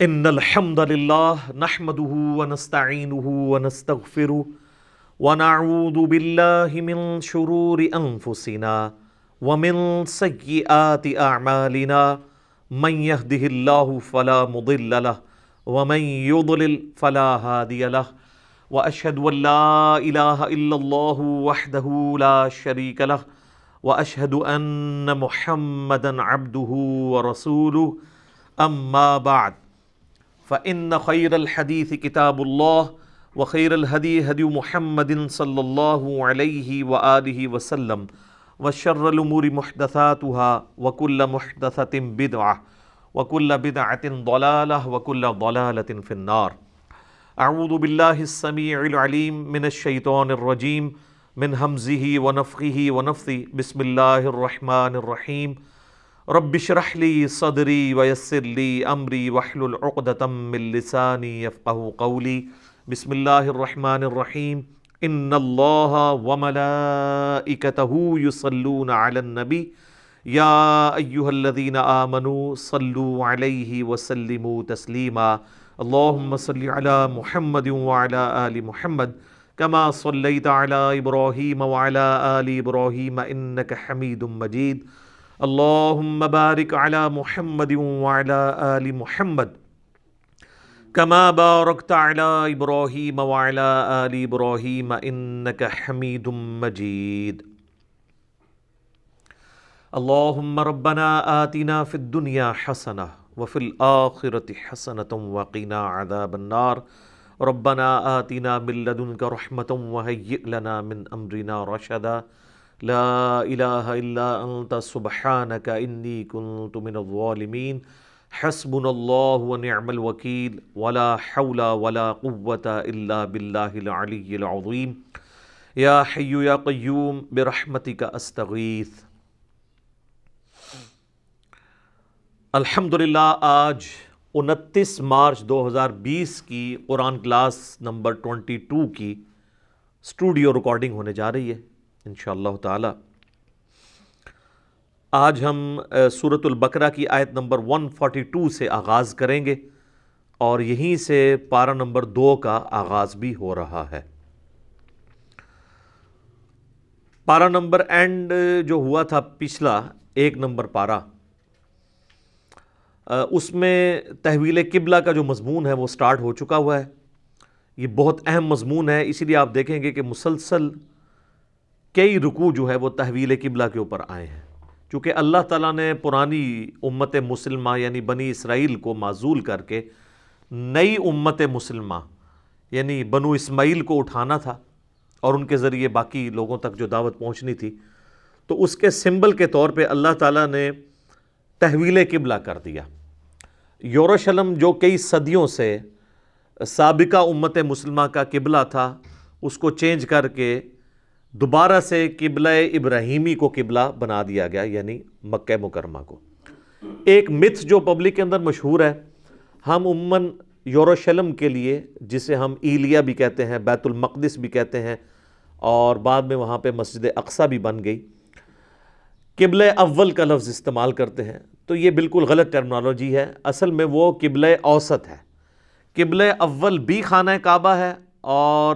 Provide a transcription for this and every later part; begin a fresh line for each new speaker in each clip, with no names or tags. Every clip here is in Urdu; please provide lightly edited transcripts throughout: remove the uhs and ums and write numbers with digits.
ان الحمد للہ نحمده ونستعینه ونستغفره ونعوذ باللہ من شرور انفسنا ومن سیئات اعمالنا من يهده اللہ فلا مضل له ومن يضلل فلا هادی له واشهد ان لا الہ الا اللہ وحدہ لا شریک له واشهد ان محمدا عبدہ ورسولہ اما بعد فإن خير الحديث كتاب الله وخير الهدي هدي محمد صلى الله عليه وآله وسلم وشر الأمور محدثاتها وكل محدثة بدعة وكل بدعة ضلالة وكل ضلالة في النار. أعوذ بالله السميع العليم من الشيطان الرجيم من همزه ونفخه ونفثه. بسم الله الرحمن الرحيم. رب اشرح لي صدري ويسر لي امري واحلل عقدة من لساني يفقهوا قولي. بسم الله الرحمن الرحيم. ان الله وملائكته يصلون على النبي يا ايها الذين آمنوا صلوا عليه وسلموا تسليما. اللهم صل على محمد وعلى آل محمد كما صليت على ابراهيم وعلى آل ابراهيم انك حميد مجيد. اللہم بارک علی محمد وعلی آل محمد کما بارکت علی ابراہیم وعلی آل ابراہیم انک حمید مجید. اللہم ربنا آتنا فی الدنیا حسنہ وفی الآخرۃ حسنۃ وقنا عذاب النار. ربنا آتنا من لدنک رحمۃ وہیئ لنا من امرنا رشدا. لا الہ الا انت سبحانک انی کنت من الظالمین. حسبنا اللہ ونعم الوکیل ولا حول ولا قوة الا باللہ العلی العظیم. یا حی یا قیوم برحمتک استغیث. الحمدللہ آج 29 مارچ 2020 کی قرآن کلاس نمبر 22 کی اسٹوڈیو ریکارڈنگ ہونے جا رہی ہے انشاءاللہ تعالی. آج ہم سورۃ البقرہ کی آیت نمبر 142 سے آغاز کریں گے اور یہیں سے پارہ نمبر 2 کا آغاز بھی ہو رہا ہے. پارہ نمبر اینڈ جو ہوا تھا پچھلا 1 نمبر پارہ، اس میں تحویل قبلہ کا جو مضمون ہے وہ سٹارٹ ہو چکا ہوا ہے. یہ بہت اہم مضمون ہے، اسی لیے آپ دیکھیں گے کہ مسلسل کئی رکوع جو ہے وہ تحویل قبلہ کے اوپر آئے ہیں، چونکہ اللہ تعالیٰ نے پرانی امت مسلمہ یعنی بنی اسرائیل کو معزول کر کے نئی امت مسلمہ یعنی بنو اسماعیل کو اٹھانا تھا اور ان کے ذریعے باقی لوگوں تک جو دعوت پہنچنی تھی. تو اس کے سمبل کے طور پہ اللہ تعالیٰ نے تحویل قبلہ کر دیا. یروشلم جو کئی صدیوں سے سابقہ امت مسلمہ کا قبلہ تھا اس کو چینج کر کے دوبارہ سے قبلہ ابراہیمی کو قبلہ بنا دیا گیا، یعنی مکہ مکرمہ کو. ایک متھ جو پبلک کے اندر مشہور ہے، ہم عموماً یروشلم کے لیے جسے ہم ایلیا بھی کہتے ہیں، بیت المقدس بھی کہتے ہیں اور بعد میں وہاں پہ مسجد اقصیٰ بھی بن گئی، قبلہ اول کا لفظ استعمال کرتے ہیں. تو یہ بالکل غلط ٹرمنالوجی ہے. اصل میں وہ قبلہ اوسط ہے. قبلہ اول بھی خانہ کعبہ ہے اور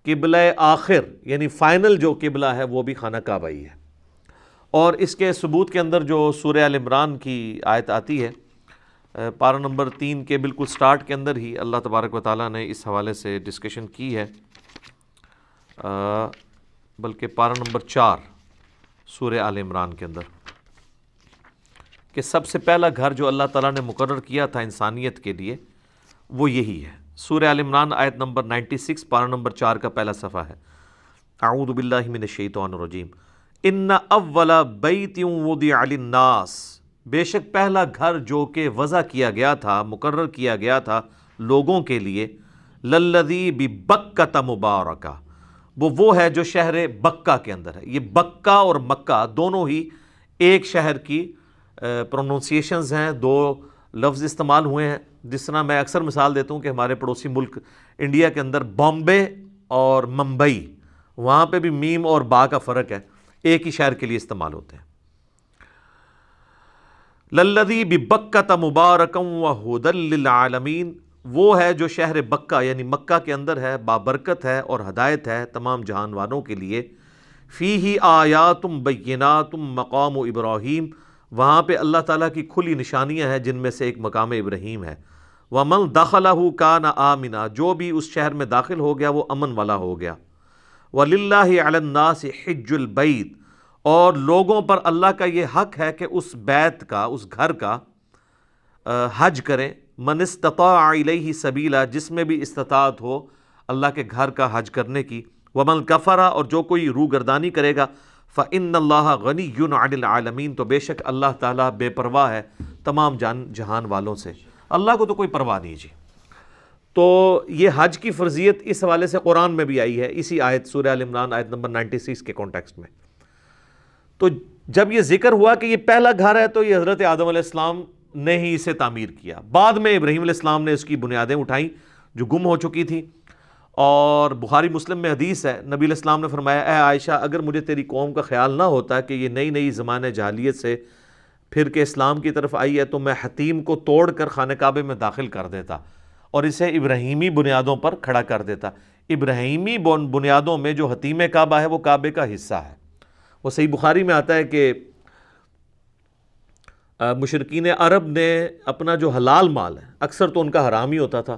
قبلہ آخر یعنی فائنل جو قبلہ ہے وہ بھی خانہ کعبہ ہی ہے. اور اس کے ثبوت کے اندر جو سورہ آل عمران کی آیت آتی ہے پارہ نمبر 3 کے بالکل سٹارٹ کے اندر ہی اللہ تبارک و تعالیٰ نے اس حوالے سے ڈسکشن کی ہے، بلکہ پارہ نمبر 4 سورہ آل عمران کے اندر، کہ سب سے پہلا گھر جو اللہ تعالیٰ نے مقرر کیا تھا انسانیت کے لیے وہ یہی ہے. سورہ آل عمران آیت نمبر 96 پارہ نمبر 4 کا پہلا صفحہ ہے. اعوذ باللہ من الشیطان الرجیم. ان اول بیت وضع للناس، بے شک پہلا گھر جو کہ وضع کیا گیا تھا، مقرر کیا گیا تھا لوگوں کے لیے، للذی ببکۃ مبارکہ، وہ ہے جو شہر بکہ کے اندر ہے. یہ بکہ اور مکہ دونوں ہی ایک شہر کی پروننسیشنز ہیں، 2 لفظ استعمال ہوئے ہیں. جس طرح میں اکثر مثال دیتا ہوں کہ ہمارے پڑوسی ملک انڈیا کے اندر بامبے اور ممبئی، وہاں پہ بھی میم اور با کا فرق ہے، ایک ہی شہر کے لیے استعمال ہوتے ہیں. للذی ببکۃ مبارکا وہدی للعالمین، وہ ہے جو شہر بکہ یعنی مکہ کے اندر ہے، بابرکت ہے اور ہدایت ہے تمام جہان والوں کے لیے۔ فیہ آیات بینات مقام ابراہیم، وہاں پہ اللہ تعالیٰ کی کھلی نشانیاں ہیں جن میں سے ایک مقام ابراہیم ہے۔ ومن دخلہ کان آمنا، جو بھی اس شہر میں داخل ہو گیا وہ امن والا ہو گیا۔ وَلِلَّهِ عَلَى النَّاسِ حِجُّ الْبَيْتِ، اور لوگوں پر اللہ کا یہ حق ہے کہ اس بیت کا، اس گھر کا حج کریں۔ من استطاع الیہ سبیلا، جس میں بھی استطاعت ہو اللہ کے گھر کا حج کرنے کی۔ ومن کفر، اور جو کوئی روگردانی کرے گا، فإن اللہ غنی عن العالمین، تو بے شک اللہ تعالیٰ بے پرواہ ہے تمام جہان والوں سے، اللہ کو تو کوئی پرواہ نہیں جی۔ تو یہ حج کی فرضیت اس حوالے سے قرآن میں بھی آئی ہے، اسی آیت سورہ ال عمران آیت نمبر 96 کے کانٹیکسٹ میں۔ تو جب یہ ذکر ہوا کہ یہ پہلا گھر ہے تو یہ حضرت آدم علیہ السلام نے ہی اسے تعمیر کیا، بعد میں ابراہیم علیہ السلام نے اس کی بنیادیں اٹھائیں جو گم ہو چکی تھیں۔ اور بخاری مسلم میں حدیث ہے، نبی علیہ السلام نے فرمایا، اے عائشہ، اگر مجھے تیری قوم کا خیال نہ ہوتا کہ یہ نئی زمانہ جاہلیت سے پھر کے اسلام کی طرف آئی ہے تو میں حتیم کو توڑ کر خانہ کعبے میں داخل کر دیتا اور اسے ابراہیمی بنیادوں پر کھڑا کر دیتا۔ ابراہیمی بنیادوں میں جو حتیم کعبہ ہے وہ کعبے کا حصہ ہے۔ وہ صحیح بخاری میں آتا ہے کہ مشرکین عرب نے اپنا جو حلال مال ہے، اکثر تو ان کا حرام ہی ہوتا تھا،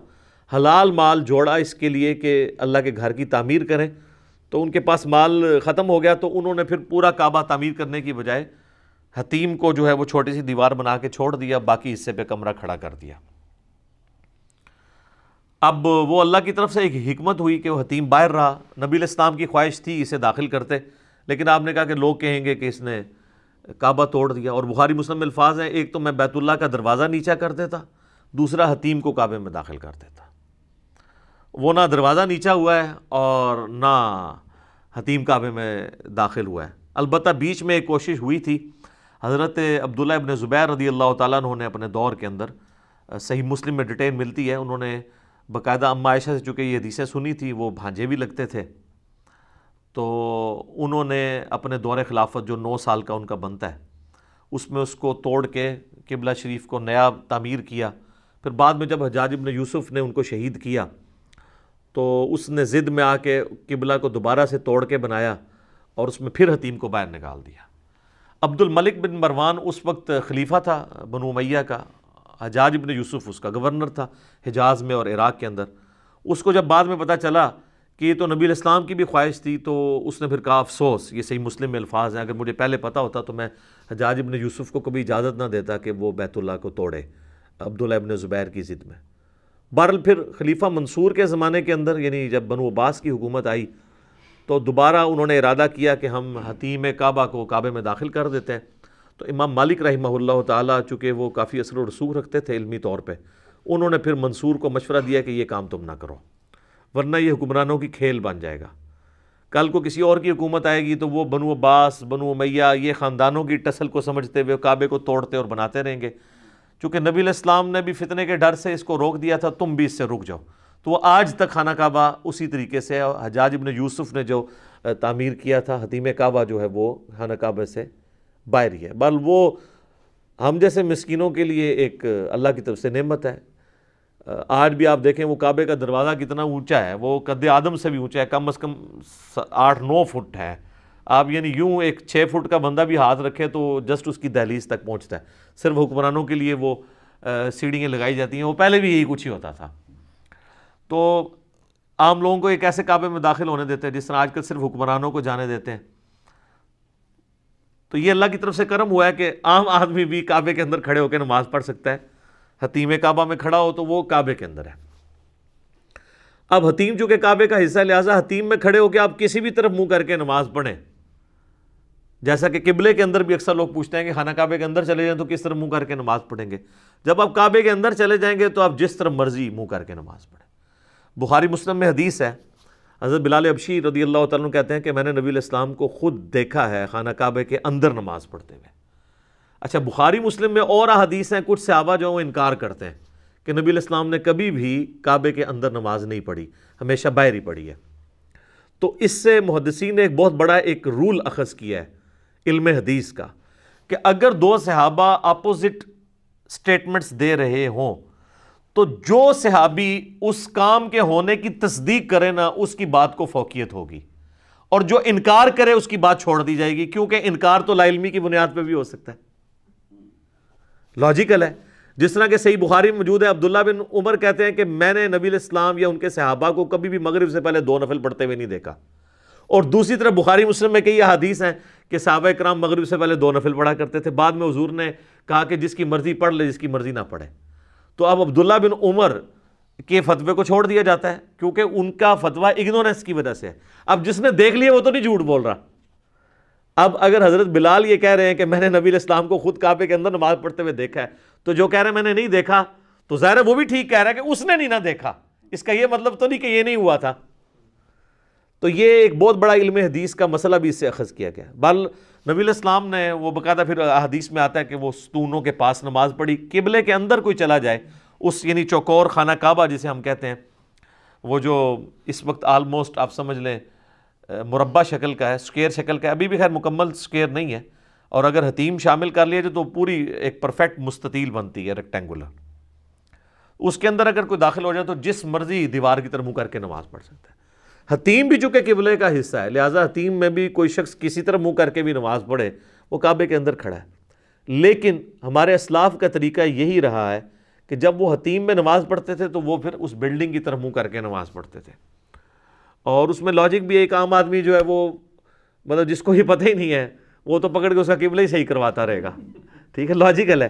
حلال مال جوڑا اس کے لیے کہ اللہ کے گھر کی تعمیر کریں، تو ان کے پاس مال ختم ہو گیا تو انہوں نے پھر پورا کعبہ تعمیر کرنے کی بجائے حتیم کو جو ہے وہ چھوٹی سی دیوار بنا کے چھوڑ دیا، باقی حصے پہ کمرہ کھڑا کر دیا۔ اب وہ اللہ کی طرف سے ایک حکمت ہوئی کہ وہ حتیم باہر رہا، نبی علیہ السلام کی خواہش تھی اسے داخل کرتے، لیکن آپ نے کہا کہ لوگ کہیں گے کہ اس نے کعبہ توڑ دیا۔ اور بخاری مسلم میں الفاظ ہیں، ایک تو میں بیت اللہ کا دروازہ نیچا کر دیتا، دوسرا حتیم کو کعبے میں داخل کر دیتا۔ وہ نہ دروازہ نیچا ہوا ہے اور نہ حتیم کعبے میں داخل ہوا ہے۔ البتہ بیچ میں ایک کوشش ہوئی تھی، حضرت عبداللہ ابن زبیر رضی اللہ تعالیٰ عنہ نے اپنے دور کے اندر، صحیح مسلم میں ڈیٹیل ملتی ہے، انہوں نے باقاعدہ اماں عائشہ سے چونکہ یہ حدیثیں سنی تھی، وہ بھانجے بھی لگتے تھے، تو انہوں نے اپنے دور خلافت جو 9 سال کا ان کا بنتا ہے اس میں اس کو توڑ کے قبلہ شریف کو نیا تعمیر کیا۔ پھر بعد میں جب حجاج ابن یوسف نے ان کو شہید کیا تو اس نے ضد میں آ کے قبلہ کو دوبارہ سے توڑ کے بنایا اور اس میں پھر حتیم کو باہر نکال دیا۔ عبد الملک بن مروان اس وقت خلیفہ تھا بنو امیہ کا، حجاج ابن یوسف اس کا گورنر تھا حجاز میں اور عراق کے اندر۔ اس کو جب بعد میں پتہ چلا کہ یہ تو نبی علیہ السلام کی بھی خواہش تھی تو اس نے پھر کہا افسوس، یہ صحیح مسلم میں الفاظ ہیں، اگر مجھے پہلے پتہ ہوتا تو میں حجاج ابن یوسف کو کبھی اجازت نہ دیتا کہ وہ بیت اللہ کو توڑے عبداللہ ابن زبیر کی ضد میں۔ بہرحال پھر خلیفہ منصور کے زمانے کے اندر، یعنی جب بنو عباس کی حکومت آئی تو دوبارہ انہوں نے ارادہ کیا کہ ہم حتیم کعبہ کو کعبے میں داخل کر دیتے ہیں۔ تو امام مالک رحمہ اللہ تعالیٰ چونکہ وہ کافی اثر و رسوخ رکھتے تھے علمی طور پہ، انہوں نے پھر منصور کو مشورہ دیا کہ یہ کام تم نہ کرو، ورنہ یہ حکمرانوں کی کھیل بن جائے گا۔ کل کو کسی اور کی حکومت آئے گی تو وہ بنو عباس، بنو امیہ، یہ خاندانوں کی ٹسل کو سمجھتے ہوئے کعبے کو توڑتے اور بناتے رہیں گے۔ چونکہ نبی علیہ السلام نے بھی فتنے کے ڈر سے اس کو روک دیا تھا، تم بھی اس سے رک جاؤ، تو وہ آج تک خانہ کعبہ اسی طریقے سے، حجاج ابن یوسف نے جو تعمیر کیا تھا حتیم کعبہ جو ہے وہ خانہ کعبہ سے باہر ہی ہے۔ بل وہ ہم جیسے مسکینوں کے لیے ایک اللہ کی طرف سے نعمت ہے۔ آج بھی آپ دیکھیں وہ کعبے کا دروازہ کتنا اونچا ہے، وہ قد آدم سے بھی اونچا ہے، کم از کم 8-9 فٹ ہے۔ آپ یعنی یوں ایک 6 فٹ کا بندہ بھی ہاتھ رکھے تو جسٹ اس کی دہلیز تک پہنچتا ہے۔ صرف حکمرانوں کے لیے وہ سیڑھیاں لگائی جاتی ہیں، وہ پہلے بھی یہی کچھ ہی ہوتا تھا۔ تو عام لوگوں کو ایک ایسے کعبے میں داخل ہونے دیتے ہیں جس طرح آج کل صرف حکمرانوں کو جانے دیتے ہیں۔ تو یہ اللہ کی طرف سے کرم ہوا ہے کہ عام آدمی بھی کعبے کے اندر کھڑے ہو کے نماز پڑھ سکتا ہے۔ حتیم کعبہ میں کھڑا ہو تو وہ کعبے کے اندر ہے۔ اب حتیم چونکہ کعبے کا حصہ، لہٰذا حتیم میں کھڑے ہو کے آپ کسی بھی طرف منہ کر کے نماز پڑھیں، جیسا کہ قبلے کے اندر بھی اکثر لوگ پوچھتے ہیں کہ خانہ کعبے کے اندر چلے جائیں تو کس طرح منہ کر کے نماز پڑھیں گے۔ جب آپ کعبے کے اندر چلے جائیں گے تو آپ جس طرح مرضی منہ کر کے نماز پڑھیں۔ بخاری مسلم میں حدیث ہے، حضرت بلال حبشی رضی اللہ تعالیٰ عنہ کہتے ہیں کہ میں نے نبی علیہ السلام کو خود دیکھا ہے خانہ کعبے کے اندر نماز پڑھتے ہوئے۔ اچھا، بخاری مسلم میں اور حدیث ہیں، کچھ صحابہ جو وہ انکار کرتے ہیں کہ نبی علیہ السلام نے کبھی بھی کعبے کے اندر نماز نہیں پڑھی، ہمیشہ باہر ہی پڑھی ہے۔ تو اس سے محدثین نے ایک بہت بڑا ایک رول اخذ کیا ہے علم حدیث کا، کہ اگر دو صحابہ اپوزٹ سٹیٹمنٹس دے رہے ہوں تو جو صحابی اس کام کے ہونے کی تصدیق کرے نا اس کی بات کو فوقیت ہوگی، اور جو انکار کرے اس کی بات چھوڑ دی جائے گی، کیونکہ انکار تو لا علمی کی بنیاد پہ بھی ہو سکتا ہے، لاجیکل ہے۔ جس طرح کہ صحیح بخاری میں موجود ہے، عبداللہ بن عمر کہتے ہیں کہ میں نے نبی علیہ السلام یا ان کے صحابہ کو کبھی بھی مغرب سے پہلے 2 نفل پڑھتے ہوئے نہیں دیکھا، اور دوسری طرف بخاری مسلم میں کئی احادیث ہیں کہ صحابہ کرام مغرب سے پہلے 2 نفل پڑھا کرتے تھے، بعد میں حضور نے کہا کہ جس کی مرضی پڑھ لے، جس کی مرضی نہ پڑھے۔ تو اب عبداللہ بن عمر کے فتوے کو چھوڑ دیا جاتا ہے کیونکہ ان کا فتویٰ اگنورنس کی وجہ سے ہے۔ اب جس نے دیکھ لیا وہ تو نہیں جھوٹ بول رہا۔ اب اگر حضرت بلال یہ کہہ رہے ہیں کہ میں نے نبی علیہ السلام کو خود کعبے کے اندر نماز پڑھتے ہوئے دیکھا ہے، تو جو کہہ رہے ہیں میں نے نہیں دیکھا، تو ظاہر ہے وہ بھی ٹھیک کہہ رہا ہے کہ اس نے نہیں نہ دیکھا، اس کا یہ مطلب تو نہیں کہ یہ نہیں ہوا تھا۔ تو یہ ایک بہت بڑا علم حدیث کا مسئلہ بھی اس سے اخذ کیا گیا۔ بل نبی علیہ السلام نے وہ باقاعدہ پھر حدیث میں آتا ہے کہ وہ ستونوں کے پاس نماز پڑھی، قبلے کے اندر کوئی چلا جائے، اس یعنی چوکور خانہ کعبہ جسے ہم کہتے ہیں، وہ جو اس وقت آلموسٹ آپ سمجھ لیں مربع شکل کا ہے، سکوئر شکل کا ہے، ابھی بھی خیر مکمل سکوئر نہیں ہے، اور اگر حتیم شامل کر لیا جائے تو پوری ایک پرفیکٹ مستطیل بنتی ہے، ریکٹینگولر۔ اس کے اندر اگر کوئی داخل ہو جائے تو جس مرضی دیوار کی طرف منہ کر کے نماز پڑھ سکتا ہے۔ حتیم بھی چونکہ قبلے کا حصہ ہے، لہٰذا حتیم میں بھی کوئی شخص کسی طرح منہ کر کے بھی نماز پڑھے وہ کعبے کے اندر کھڑا ہے۔ لیکن ہمارے اسلاف کا طریقہ یہی رہا ہے کہ جب وہ حتیم میں نماز پڑھتے تھے تو وہ پھر اس بلڈنگ کی طرف منہ کر کے نماز پڑھتے تھے، اور اس میں لاجک بھی ایک عام آدمی جو ہے وہ مطلب جس کو یہ پتہ ہی نہیں ہے وہ تو پکڑ کے اس کا قبلہ ہی صحیح کرواتا رہے گا، ٹھیک ہے، لاجیکل ہے۔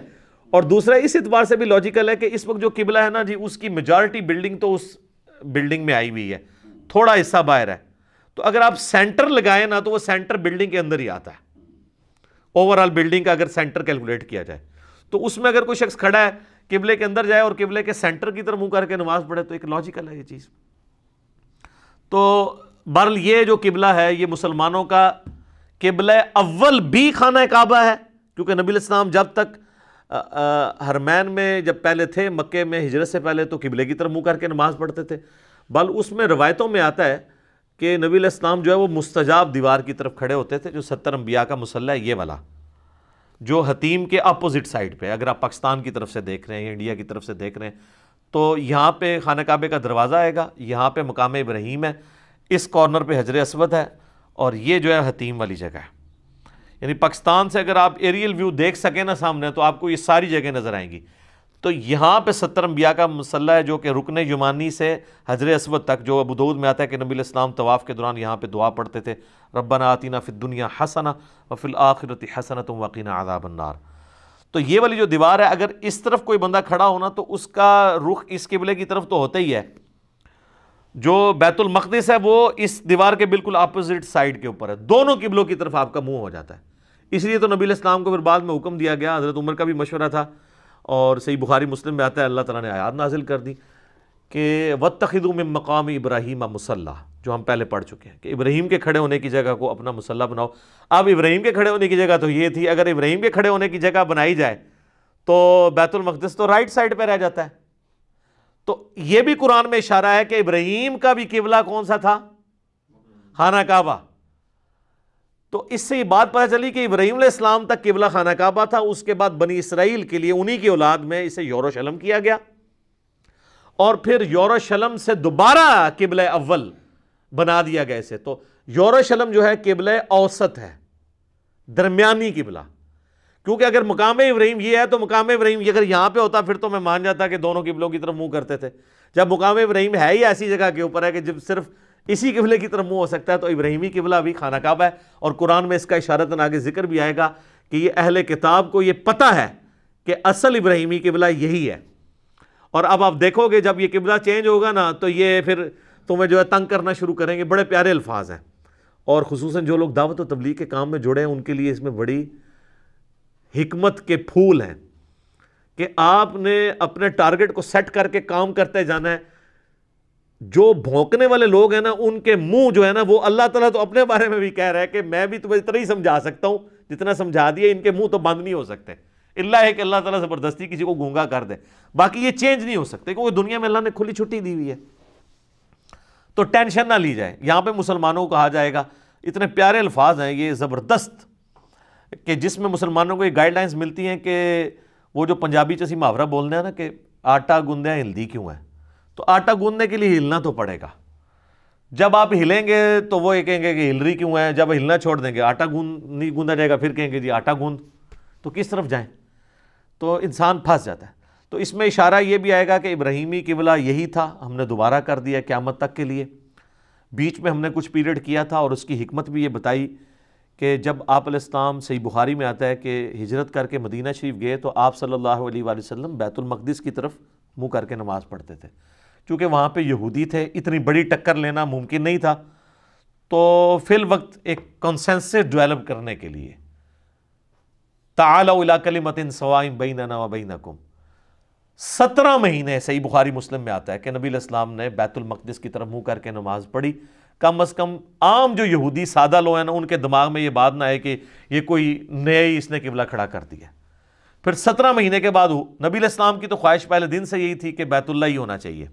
اور دوسرا اس اعتبار سے بھی لاجیکل ہے کہ اس وقت جو قبلہ ہے نا جی، اس کی میجارٹی بلڈنگ تو اس بلڈنگ میں آئی ہوئی ہے، تھوڑا حصہ باہر ہے، تو اگر آپ سینٹر لگائیں نا تو وہ سینٹر بلڈنگ کے اندر ہی آتا ہے۔ اوورال بلڈنگ کا اگر سینٹر کیلکولیٹ کیا جائے تو اس میں اگر کوئی شخص کھڑا ہے قبلے کے اندر جائے اور قبلے کے سینٹر کی طرف منہ کر کے نماز پڑھے تو ایک لاجیکل ہے یہ چیز۔ تو بہرحال یہ جو قبلہ ہے یہ مسلمانوں کا قبلہ اول بھی خانہ کعبہ ہے، کیونکہ نبی علیہ السلام جب تک حرمین میں جب پہلے تھے، مکے میں ہجرت سے پہلے، تو قبلے کی طرف منہ کر کے نماز پڑھتے تھے۔ بل اس میں روایتوں میں آتا ہے کہ نبی علیہ السلام جو ہے وہ مستجاب دیوار کی طرف کھڑے ہوتے تھے، جو 70 انبیاء کا مصلی ہے یہ والا، جو حتیم کے اپوزٹ سائڈ پہ، اگر آپ پاکستان کی طرف سے دیکھ رہے ہیں یا انڈیا کی طرف سے دیکھ رہے ہیں تو یہاں پہ خانہ کعبے کا دروازہ آئے گا، یہاں پہ مقام ابراہیم ہے، اس کارنر پہ حجر اسود ہے، اور یہ جو ہے حتیم والی جگہ ہے۔ یعنی پاکستان سے اگر آپ ایریل ویو دیکھ سکیں نا سامنے تو آپ کو یہ ساری جگہ نظر آئیں گی۔ تو یہاں پہ 70 انبیاء کا مصلی ہے، جو کہ رکن یمانی سے حجر اسود تک، جو ابو داؤد میں آتا ہے کہ نبی علیہ السلام طواف کے دوران یہاں پہ دعا پڑھتے تھے، ربنا آتینا فی الدنیا حسنہ وفی الآخرۃ حسنۃ وقنا عذاب النار۔ تو یہ والی جو دیوار ہے، اگر اس طرف کوئی بندہ کھڑا ہونا تو اس کا رخ اس قبلے کی طرف تو ہوتا ہی ہے۔ جو بیت المقدس ہے وہ اس دیوار کے بالکل اپوزٹ سائڈ کے اوپر ہے، دونوں قبلوں کی طرف آپ کا منہ ہو جاتا ہے۔ اس لیے تو نبی علیہ السلام کو پھر بعد میں حکم دیا گیا، حضرت عمر کا بھی مشورہ تھا، اور صحیح بخاری مسلم میں آتا ہے اللہ تعالیٰ نے آیات نازل کر دی کہ وَاتَّخِذُوا مِن مَّقَامِ إِبْرَاهِيمَ مُصَلَّىٰ، جو ہم پہلے پڑھ چکے ہیں کہ ابراہیم کے کھڑے ہونے کی جگہ کو اپنا مصلی بناؤ۔ اب ابراہیم کے کھڑے ہونے کی جگہ تو یہ تھی، اگر ابراہیم کے کھڑے ہونے کی جگہ بنائی جائے تو بیت المقدس تو رائٹ سائڈ پہ رہ جاتا ہے۔ تو یہ بھی قرآن میں اشارہ ہے کہ ابراہیم کا بھی قبلہ کون سا تھا؟ خانہ کعبہ۔ تو اس سے یہ بات پتہ چلی کہ ابراہیم علیہ السلام تک قبلہ خانہ کعبہ تھا، اس کے بعد بنی اسرائیل کے لیے انہی کی اولاد میں اسے یروشلم کیا گیا، اور پھر یروشلم سے دوبارہ قبلہ اول بنا دیا گیا اسے۔ تو یروشلم جو ہے قبلہ اوسط ہے، درمیانی قبلہ، کیونکہ اگر مقام ابراہیم یہ ہے تو مقام ابراہیم اگر یہاں پہ ہوتا پھر تو میں مان جاتا کہ دونوں قبلوں کی طرف منہ کرتے تھے۔ جب مقام ابراہیم ہے ہی ایسی جگہ کے اوپر ہے کہ جب صرف اسی قبلے کی طرف منہ ہو سکتا ہے، تو ابراہیمی قبلہ بھی خانہ کعبہ ہے، اور قرآن میں اس کا اشارتاً آگے ذکر بھی آئے گا کہ یہ اہل کتاب کو یہ پتہ ہے کہ اصل ابراہیمی قبلہ یہی ہے۔ اور اب آپ دیکھو گے جب یہ قبلہ چینج ہوگا نا تو یہ پھر تمہیں جو ہے تنگ کرنا شروع کریں گے۔ بڑے پیارے الفاظ ہیں، اور خصوصاً جو لوگ دعوت و تبلیغ کے کام میں جڑے ہیں ان کے لیے اس میں بڑی حکمت کے پھول ہیں کہ آپ نے اپنے ٹارگٹ کو سیٹ کر کے کام کرتے جانا ہے۔ جو بھونکنے والے لوگ ہیں نا ان کے منہ جو ہے نا، وہ اللہ تعالیٰ تو اپنے بارے میں بھی کہہ رہا ہے کہ میں بھی تمہیں اتنا ہی سمجھا سکتا ہوں جتنا سمجھا دیا، ان کے منہ تو بند نہیں ہو سکتے، اللہ ہے کہ اللہ تعالیٰ زبردستی کسی کو گونگا کر دے، باقی یہ چینج نہیں ہو سکتے، کیونکہ دنیا میں اللہ نے کھلی چھٹی دی ہوئی ہے۔ تو ٹینشن نہ لی جائے، یہاں پہ مسلمانوں کو کہا جائے گا، اتنے پیارے الفاظ ہیں یہ زبردست کہ جس میں مسلمانوں کو یہ گائیڈ لائنز ملتی ہیں کہ وہ جو پنجابی چسی محاورہ بولنے ہیں نا کہ آٹا گوندے ہیں ہلدی کیوں ہے، تو آٹا گوندنے کے لیے ہلنا تو پڑے گا، جب آپ ہلیں گے تو وہ یہ کہیں گے کہ ہل رہی کیوں ہے، جب ہلنا چھوڑ دیں گے آٹا نہیں گوندا جائے گا، پھر کہیں گے جی آٹا گوند، تو کس طرف جائیں؟ تو انسان پھنس جاتا ہے۔ تو اس میں اشارہ یہ بھی آئے گا کہ ابراہیمی قبلہ یہی تھا، ہم نے دوبارہ کر دیا قیامت تک کے لیے۔ بیچ میں ہم نے کچھ پیریڈ کیا تھا اور اس کی حکمت بھی یہ بتائی کہ جب آپ علیہ السلام، صحیح بخاری میں آتا ہے کہ ہجرت کر کے مدینہ شریف گئے تو آپ صلی اللہ علیہ وآلہ وسلم بیت المقدس کی طرف منہ کر کے نماز پڑھتے تھے، چونکہ وہاں پہ یہودی تھے، اتنی بڑی ٹکر لینا ممکن نہیں تھا، تو فی الوقت ایک کنسنسس ڈیولپ کرنے کے لیے تعالوا الی کلمۃ سواء بیننا وبینکم 17 مہینے، صحیح بخاری مسلم میں آتا ہے کہ نبی علیہ السلام نے بیت المقدس کی طرف منہ کر کے نماز پڑھی۔ کم از کم عام جو یہودی سادہ لوگ ہیں نا، ان کے دماغ میں یہ بات نہ آئے کہ یہ کوئی نیا ہی اس نے قبلہ کھڑا کر دیا۔ پھر 17 مہینے کے بعد نبی علیہ السلام کی تو خواہش پہلے دن سے یہی تھی کہ بیت اللہ ہی ہونا چاہیے،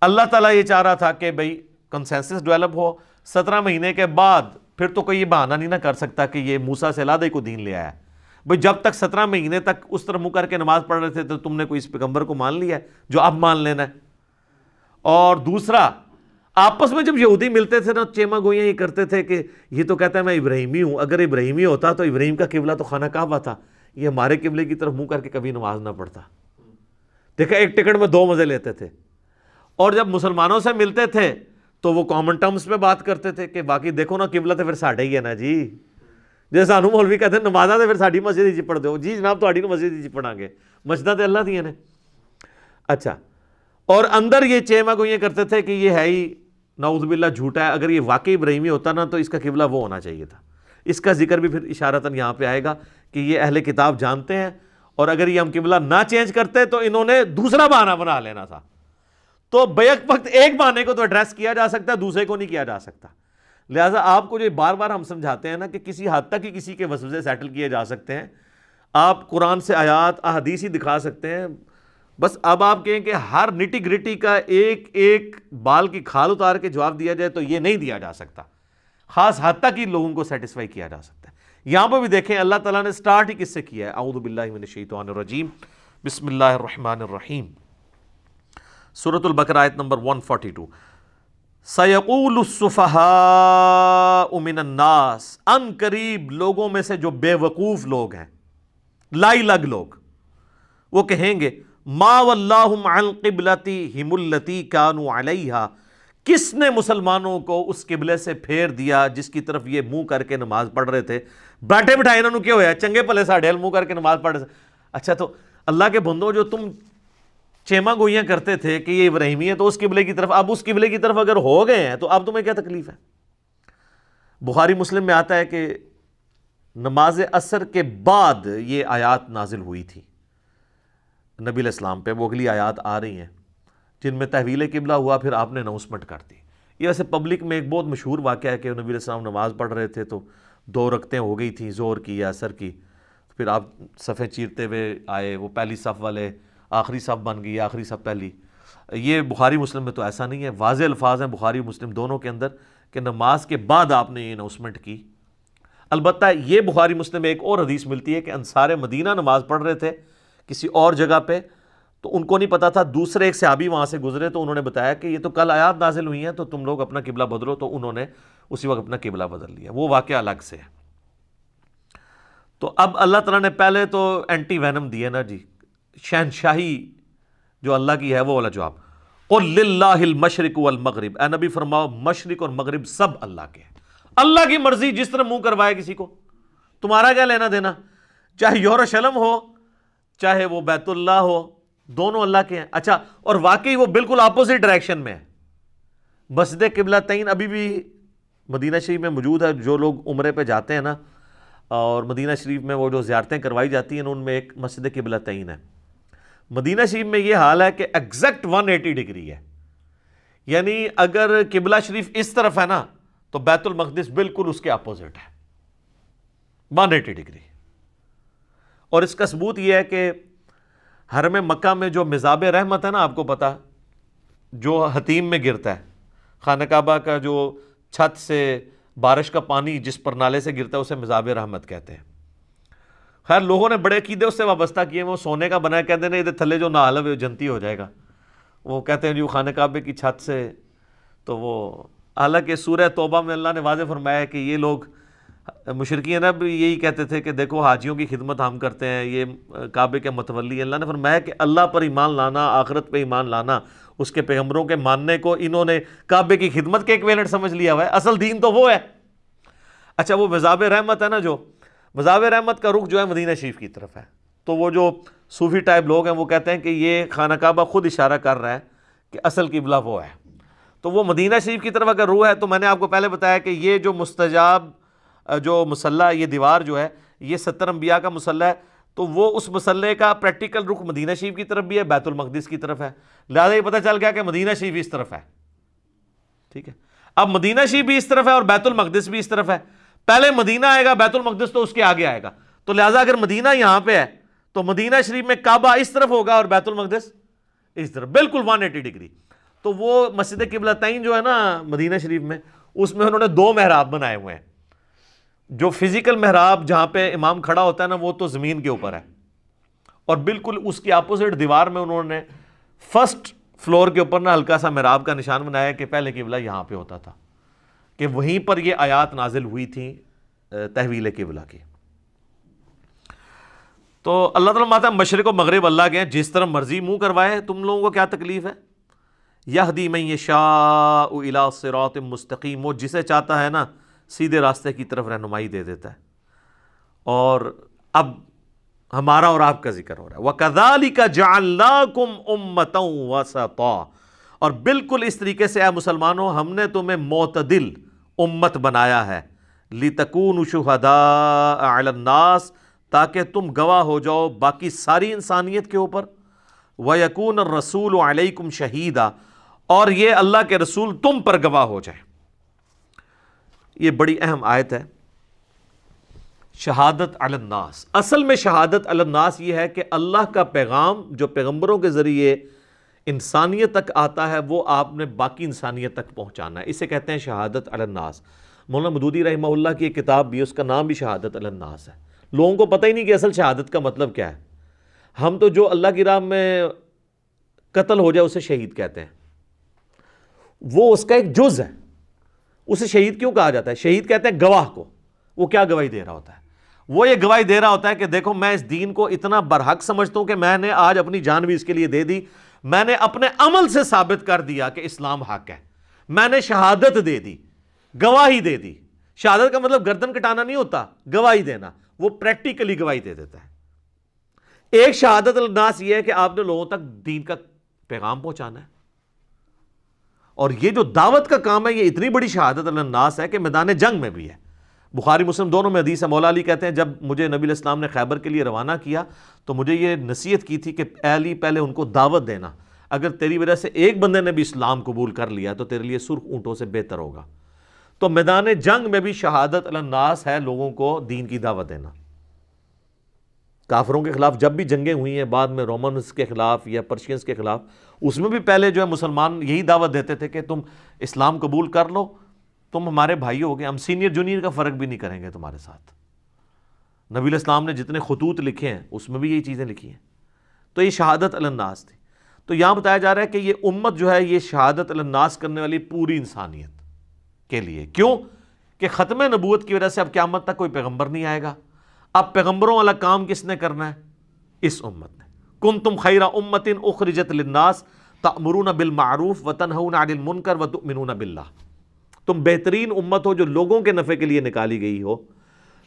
اللہ تعالیٰ یہ چاہ رہا تھا کہ بھئی کنسنسس ڈیولپ ہو۔ 17 مہینے کے بعد پھر تو کوئی یہ بہانہ نہیں نہ کر سکتا کہ یہ موسیٰ سے علیحدہ کو دین لے آیا ہے۔ بھئی جب تک 17 مہینے تک اس طرح منہ کر کے نماز پڑھ رہے تھے تو تم نے کوئی اس پیغمبر کو مان لیا ہے جو اب مان لینا ہے۔ اور دوسرا، آپس میں جب یہودی ملتے تھے نا، چیما گوئیاں یہ کرتے تھے کہ یہ تو کہتا ہے میں ابراہیمی ہوں، اگر ابراہیمی ہوتا تو ابراہیم کا قبلہ تو خانہ کعبہ تھا، یہ ہمارے قبلے کی طرف منہ کر کے کبھی نماز نہ پڑھتا۔ دیکھا، ایک ٹکٹ میں 2 مزے لیتے تھے۔ اور جب مسلمانوں سے ملتے تھے تو وہ کامن ٹرمز پہ بات کرتے تھے کہ باقی دیکھو نا قبلہ تو پھر ساڈا ہی ہے نا جی، جیسے سانو مولوی کہتے ہیں نمازاں تے پھر ساڈی مسجد ہی پڑھ دو، جی جناب تہاڈی مسجد ہی پڑھاں گے، مسجداں تے اللہ دیاں نے۔ اچھا، اور اندر یہ چیما گوئیاں کرتے تھے کہ یہ ہے ہی نعوذ باللہ جھوٹا ہے، اگر یہ واقعی ابراہیمی ہوتا نا تو اس کا قبلہ وہ ہونا چاہیے تھا۔ اس کا ذکر بھی پھر اشارتاً یہاں پہ آئے گا کہ یہ اہل کتاب جانتے ہیں، اور اگر یہ ہم قبلہ نہ چینج کرتے تو انہوں نے دوسرا بہانہ بنا لینا تھا۔ تو بیک وقت ایک بہانے کو تو ایڈریس کیا جا سکتا ہے، دوسرے کو نہیں کیا جا سکتا۔ لہٰذا آپ کو جو بار بار ہم سمجھاتے ہیں نا کہ کسی حد تک ہی کسی کے وسوسے سیٹل کیے جا سکتے ہیں، آپ قرآن سے آیات احادیث ہی دکھا سکتے ہیں، بس اب آپ کہیں کہ ہر نٹی گریٹی کا ایک ایک بال کی کھال اتار کے جواب دیا جائے تو یہ نہیں دیا جا سکتا، خاص حد تک ہی لوگوں کو سیٹسفائی کیا جا سکتا ہے۔ یہاں پہ بھی دیکھیں اللہ تعالیٰ نے سٹارٹ ہی کس سے کیا ہے، اعوذ باللہ من الشیطان الرجیم، بسم اللہ الرحمن الرحیم، سورۃ البقرہ آیت نمبر 142۔ سَيَقُولُ السُّفَهَاءُ مِنَ النَّاسِ، ان قریب لوگوں میں سے جو بے وقوف لوگ ہیں، لائی لگ لوگ، وہ کہیں گے ما وَلَّاهُمْ عَنْ قِبْلَتِهِمُ الَّتِي كَانُوا عَلَيْهَا، کس نے مسلمانوں کو اس قبلے سے پھیر دیا جس کی طرف یہ منہ کر کے نماز پڑھ رہے تھے؟ بیٹھے بٹھائے انہوں نے کیا ہویا، چنگے پلے ساڑھے منہ کر کے نماز پڑھ رہے تھے۔ اچھا، تو اللہ کے بندوں، جو تم چیما گوئیاں کرتے تھے کہ یہ ابراہیمی ہے تو اس قبلے کی طرف، اب اس قبلے کی طرف اگر ہو گئے ہیں تو اب تمہیں کیا تکلیف ہے؟ بخاری مسلم میں آتا ہے کہ نماز عصر کے بعد یہ آیات نازل ہوئی تھی نبی علیہ السلام پہ، وہ اگلی آیات آ رہی ہیں جن میں تحویل قبلہ ہوا، پھر آپ نے اناؤنسمنٹ کر دی۔ یہ ویسے پبلک میں ایک بہت مشہور واقعہ ہے کہ نبی علیہ السلام نماز پڑھ رہے تھے تو 2 رکعتیں ہو گئی تھیں ظہر کی یا عصر کی، پھر آپ صفیں چیرتے ہوئے آئے، وہ پہلی صف والے آخری صف بن گئی، آخری صف پہلی۔ یہ بخاری مسلم میں تو ایسا نہیں ہے، واضح الفاظ ہیں بخاری مسلم دونوں کے اندر کہ نماز کے بعد آپ نے یہ اناؤنسمنٹ کی۔ البتہ یہ بخاری مسلم میں ایک اور حدیث ملتی ہے کہ انصار مدینہ نماز پڑھ رہے تھے کسی اور جگہ پہ، تو ان کو نہیں پتا تھا، دوسرے ایک صحابی وہاں سے گزرے تو انہوں نے بتایا کہ یہ تو کل آیات نازل ہوئی ہیں تو تم لوگ اپنا قبلہ بدلو، تو انہوں نے اسی وقت اپنا قبلہ بدل لیا۔ وہ واقعہ الگ سے ہے۔ تو اب اللہ تعالیٰ نے پہلے تو اینٹی وینم دیے نا جی، شہنشاہی جو اللہ کی ہے وہ والا جواب، قُلْ لِلَّهِ الْمَشْرِقُ وَالْمَغْرِبُ، اے نبی فرماؤ مشرق اور مغرب سب اللہ کے ہیں، اللہ کی مرضی جس طرح منہ کروائے کسی کو، تمہارا کیا لینا دینا، چاہے یورشلم ہو چاہے وہ بیت اللہ ہو، دونوں اللہ کے ہیں۔ اچھا، اور واقعی وہ بالکل اپوزٹ ڈائریکشن میں ہے۔ مسجد قبلتین ابھی بھی مدینہ شریف میں موجود ہے، جو لوگ عمرے پہ جاتے ہیں نا، اور مدینہ شریف میں وہ جو زیارتیں کروائی جاتی ہیں ان میں ایک مسجد قبلتین ہے۔ مدینہ شریف میں یہ حال ہے کہ ایگزیکٹ 180 ڈگری ہے، یعنی اگر قبلہ شریف اس طرف ہے نا تو بیت المقدس بالکل اس کے اپوزٹ ہے، 180 ڈگری۔ اور اس کا ثبوت یہ ہے کہ حرم مکہ میں جو مزاب رحمت ہے نا، آپ کو پتا جو حتیم میں گرتا ہے، خانہ کعبہ کا جو چھت سے بارش کا پانی جس پر نالے سے گرتا ہے اسے مذاب رحمت کہتے ہیں۔ خیر لوگوں نے بڑے عقیدے اس سے وابستہ کیے، وہ سونے کا بنا ہے، کہتے ہیں ادھر تھلے جو نہ حلو جنتی ہو جائے گا، وہ کہتے ہیں جو خانہ کعبے کی چھت سے، تو وہ حالانکہ سورہ توبہ میں اللہ نے واضح فرمایا ہے کہ یہ لوگ مشرکین عرب یہی کہتے تھے کہ دیکھو حاجیوں کی خدمت ہم کرتے ہیں، یہ کعبے کے متولی ہیں۔ اللہ نے فرمایا کہ اللہ پر ایمان لانا، آخرت پہ ایمان لانا، اس کے پیغمبروں کے ماننے کو انہوں نے کعبے کی خدمت کے ایکویلنٹ سمجھ لیا ہوا ہے، اصل دین تو وہ ہے۔ اچھا وہ مذاب رحمت ہے نا، جو مذاب رحمت کا رخ جو ہے مدینہ شریف کی طرف ہے، تو وہ جو صوفی ٹائپ لوگ ہیں وہ کہتے ہیں کہ یہ خانہ کعبہ خود اشارہ کر رہا ہے کہ اصل قبلہ وہ ہے، تو وہ مدینہ شریف کی طرف اگر روح ہے تو میں نے آپ کو پہلے بتایا کہ یہ جو مستجاب جو مسلح، یہ دیوار جو ہے یہ 70 انبیاء کا مسلح ہے، تو وہ اس مسلح کا پریکٹیکل رخ مدینہ شریف کی طرف بھی ہے، بیت المقدس کی طرف ہے، لہٰذا یہ پتہ چل گیا کہ مدینہ شریف اس طرف ہے، ٹھیک ہے۔ اب مدینہ شریف بھی اس طرف ہے اور بیت المقدس بھی اس طرف ہے، پہلے مدینہ آئے گا، بیت المقدس تو اس کے آگے آئے گا، تو لہٰذا اگر مدینہ یہاں پہ ہے تو مدینہ شریف میں کعبہ اس طرف ہوگا اور بیت المقدس اس طرف، بالکل 180 ڈگری۔ تو وہ مسجد قبلتین جو ہے نا مدینہ شریف میں، اس میں انہوں نے 2 محراب بنائے ہوئے ہیں، جو فزیکل محراب جہاں پہ امام کھڑا ہوتا ہے نا وہ تو زمین کے اوپر ہے، اور بالکل اس کی اپوزٹ دیوار میں انہوں نے فرسٹ فلور کے اوپر نا ہلکا سا محراب کا نشان بنایا کہ پہلے قبلہ یہاں پہ ہوتا تھا، کہ وہیں پر یہ آیات نازل ہوئی تھیں تحویل قبلہ کی۔ تو اللہ تعالیٰ ماتا مشرق و مغرب اللہ کے ہیں، جس طرح مرضی منہ کروائے، تم لوگوں کو کیا تکلیف ہے؟ یہدی من یشاء الی صراط مستقیم، وہ جسے چاہتا ہے نا سیدھے راستے کی طرف رہنمائی دے دیتا ہے۔ اور اب ہمارا اور آپ کا ذکر ہو رہا ہے، وَكَذَلِكَ جَعَلْنَاكُمْ أُمَّةً وَسَطًا، اور بالکل اس طریقے سے اے مسلمانوں ہم نے تمہیں معتدل امت بنایا ہے، لِتَكُونُوا شُهَدَاءَ عَلَى النَّاسِ، تاکہ تم گواہ ہو جاؤ باقی ساری انسانیت کے اوپر، وَيَكُونَ الرَّسُولُ عَلَيْكُمْ شَهِيدًا، اور یہ اللہ کے رسول تم پر گواہ ہو جائے۔ یہ بڑی اہم آیت ہے، شہادت علی الناس۔ اصل میں شہادت علی الناس یہ ہے کہ اللہ کا پیغام جو پیغمبروں کے ذریعے انسانیت تک آتا ہے وہ آپ نے باقی انسانیت تک پہنچانا ہے، اسے کہتے ہیں شہادت علی الناس۔ مولانا مودودی رحمہ اللہ کی ایک کتاب بھی، اس کا نام بھی شہادت علی الناس ہے۔ لوگوں کو پتہ ہی نہیں کہ اصل شہادت کا مطلب کیا ہے، ہم تو جو اللہ کی راہ میں قتل ہو جائے اسے شہید کہتے ہیں، وہ اس کا ایک جز ہے، اسے شہید کیوں کہا جاتا ہے؟ شہید کہتے ہیں گواہ کو، وہ کیا گواہی دے رہا ہوتا ہے؟ وہ یہ گواہی دے رہا ہوتا ہے کہ دیکھو میں اس دین کو اتنا برحق سمجھتا ہوں کہ میں نے آج اپنی جان بھی اس کے لیے دے دی، میں نے اپنے عمل سے ثابت کر دیا کہ اسلام حق ہے، میں نے شہادت دے دی، گواہی دے دی۔ شہادت کا مطلب گردن کٹانا نہیں ہوتا، گواہی دینا، وہ پریکٹیکلی گواہی دے دیتا ہے۔ ایک شہادت الناس یہ ہے کہ آپ نے لوگوں تک دین کا پیغام پہنچانا ہے، اور یہ جو دعوت کا کام ہے یہ اتنی بڑی شہادت الناس ہے کہ میدان جنگ میں بھی ہے۔ بخاری مسلم دونوں میں حدیث ہے، مولا علی کہتے ہیں جب مجھے نبی علیہ السلام نے خیبر کے لیے روانہ کیا تو مجھے یہ نصیحت کی تھی کہ اے علی پہلے ان کو دعوت دینا، اگر تیری وجہ سے ایک بندے نے بھی اسلام قبول کر لیا تو تیرے لیے سرخ اونٹوں سے بہتر ہوگا۔ تو میدان جنگ میں بھی شہادت الناس ہے لوگوں کو دین کی دعوت دینا۔ کافروں کے خلاف جب بھی جنگیں ہوئی ہیں بعد میں، رومنز کے خلاف یا پرشینز کے خلاف، اس میں بھی پہلے جو ہے مسلمان یہی دعوت دیتے تھے کہ تم اسلام قبول کر لو، تم ہمارے بھائی ہو گے، ہم سینئر جونیئر کا فرق بھی نہیں کریں گے تمہارے ساتھ۔ نبی علیہ السلام نے جتنے خطوط لکھے ہیں اس میں بھی یہی چیزیں لکھی ہیں۔ تو یہ شہادت علی الناس تھی۔ تو یہاں بتایا جا رہا ہے کہ یہ امت جو ہے یہ شہادت علی الناس کرنے والی پوری انسانیت کے لیے، کیوں کہ ختم نبوت کی وجہ سے اب قیامت تک کوئی پیغمبر نہیں آئے گا، اب پیغمبروں والا کام کس نے کرنا ہے؟ اس امت نے۔ کنتم خیر امت اخرجت للناس تأمرون بالمعروف وتنہون عن المنکر وتؤمنون باللہ، تم بہترین امت ہو جو لوگوں کے نفع کے لیے نکالی گئی ہو،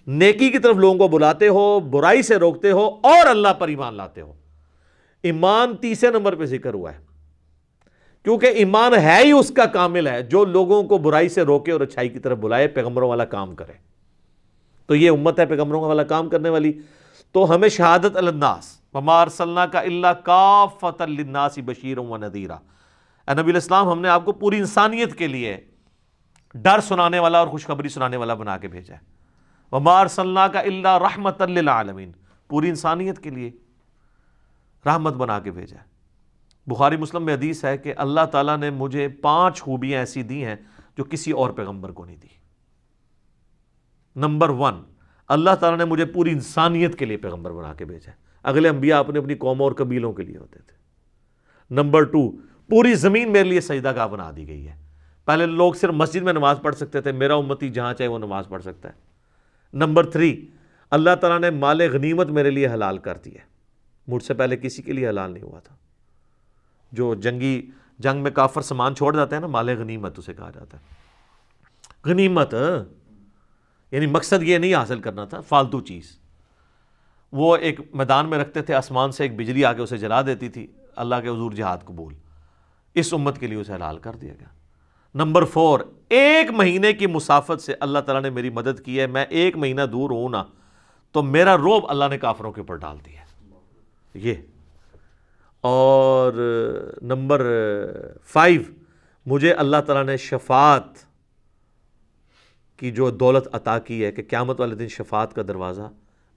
نیکی کی طرف لوگوں کو بلاتے ہو، برائی سے روکتے ہو اور اللہ پر ایمان لاتے ہو۔ ایمان تیسرے نمبر پہ ذکر ہوا ہے، کیونکہ ایمان ہے ہی اس کا کامل ہے جو لوگوں کو برائی سے روکے اور اچھائی کی طرف بلائے، پیغمبروں والا کام کرے۔ تو یہ امت ہے پیغمبروں والا کام کرنے والی۔ تو ہمیں شہادت علی الناس، وما ارسلناک الا کافۃ للناس بشیرا ونذیرا، اے نبی علیہ السلام ہم نے آپ کو پوری انسانیت کے لیے ڈر سنانے والا اور خوشخبری سنانے والا بنا کے بھیجا ہے۔ وما ارسلناک الا رحمۃ للعالمین، پوری انسانیت کے لیے رحمت بنا کے بھیجا ہے۔ بخاری مسلم میں حدیث ہے کہ اللہ تعالیٰ نے مجھے 5 خوبیاں ایسی دی ہیں جو کسی اور پیغمبر کو نہیں دی۔ نمبر 1، اللہ تعالیٰ نے مجھے پوری انسانیت کے لیے پیغمبر بنا کے بھیجا ہے، اگلے انبیاء اپنی اپنی قوموں اور قبیلوں کے لیے ہوتے تھے۔ نمبر 2، پوری زمین میرے لیے سجدہ گاہ بنا دی گئی ہے، پہلے لوگ صرف مسجد میں نماز پڑھ سکتے تھے، میرا امتی جہاں چاہے وہ نماز پڑھ سکتا ہے۔ نمبر 3، اللہ تعالیٰ نے مال غنیمت میرے لیے حلال کر دی ہے، مجھ سے پہلے کسی کے لیے حلال نہیں ہوا تھا۔ جو جنگ میں کافر سامان چھوڑ جاتے ہیں نا، مال غنیمت اسے کہا جاتا ہے۔ غنیمت یعنی مقصد یہ نہیں حاصل کرنا تھا فالتو چیز، وہ ایک میدان میں رکھتے تھے، آسمان سے ایک بجلی آ کے اسے جلا دیتی تھی، اللہ کے حضور جہاد قبول، اس امت کے لیے اسے حلال کر دیا گیا۔ نمبر 4، 1 مہینے کی مسافت سے اللہ تعالیٰ نے میری مدد کی ہے، میں 1 مہینہ دور ہوں نا تو میرا روب اللہ نے کافروں کے اوپر ڈال دیا یہ۔ اور نمبر 5، مجھے اللہ تعالیٰ نے شفاعت کی جو دولت عطا کی ہے کہ قیامت والے دن شفاعت کا دروازہ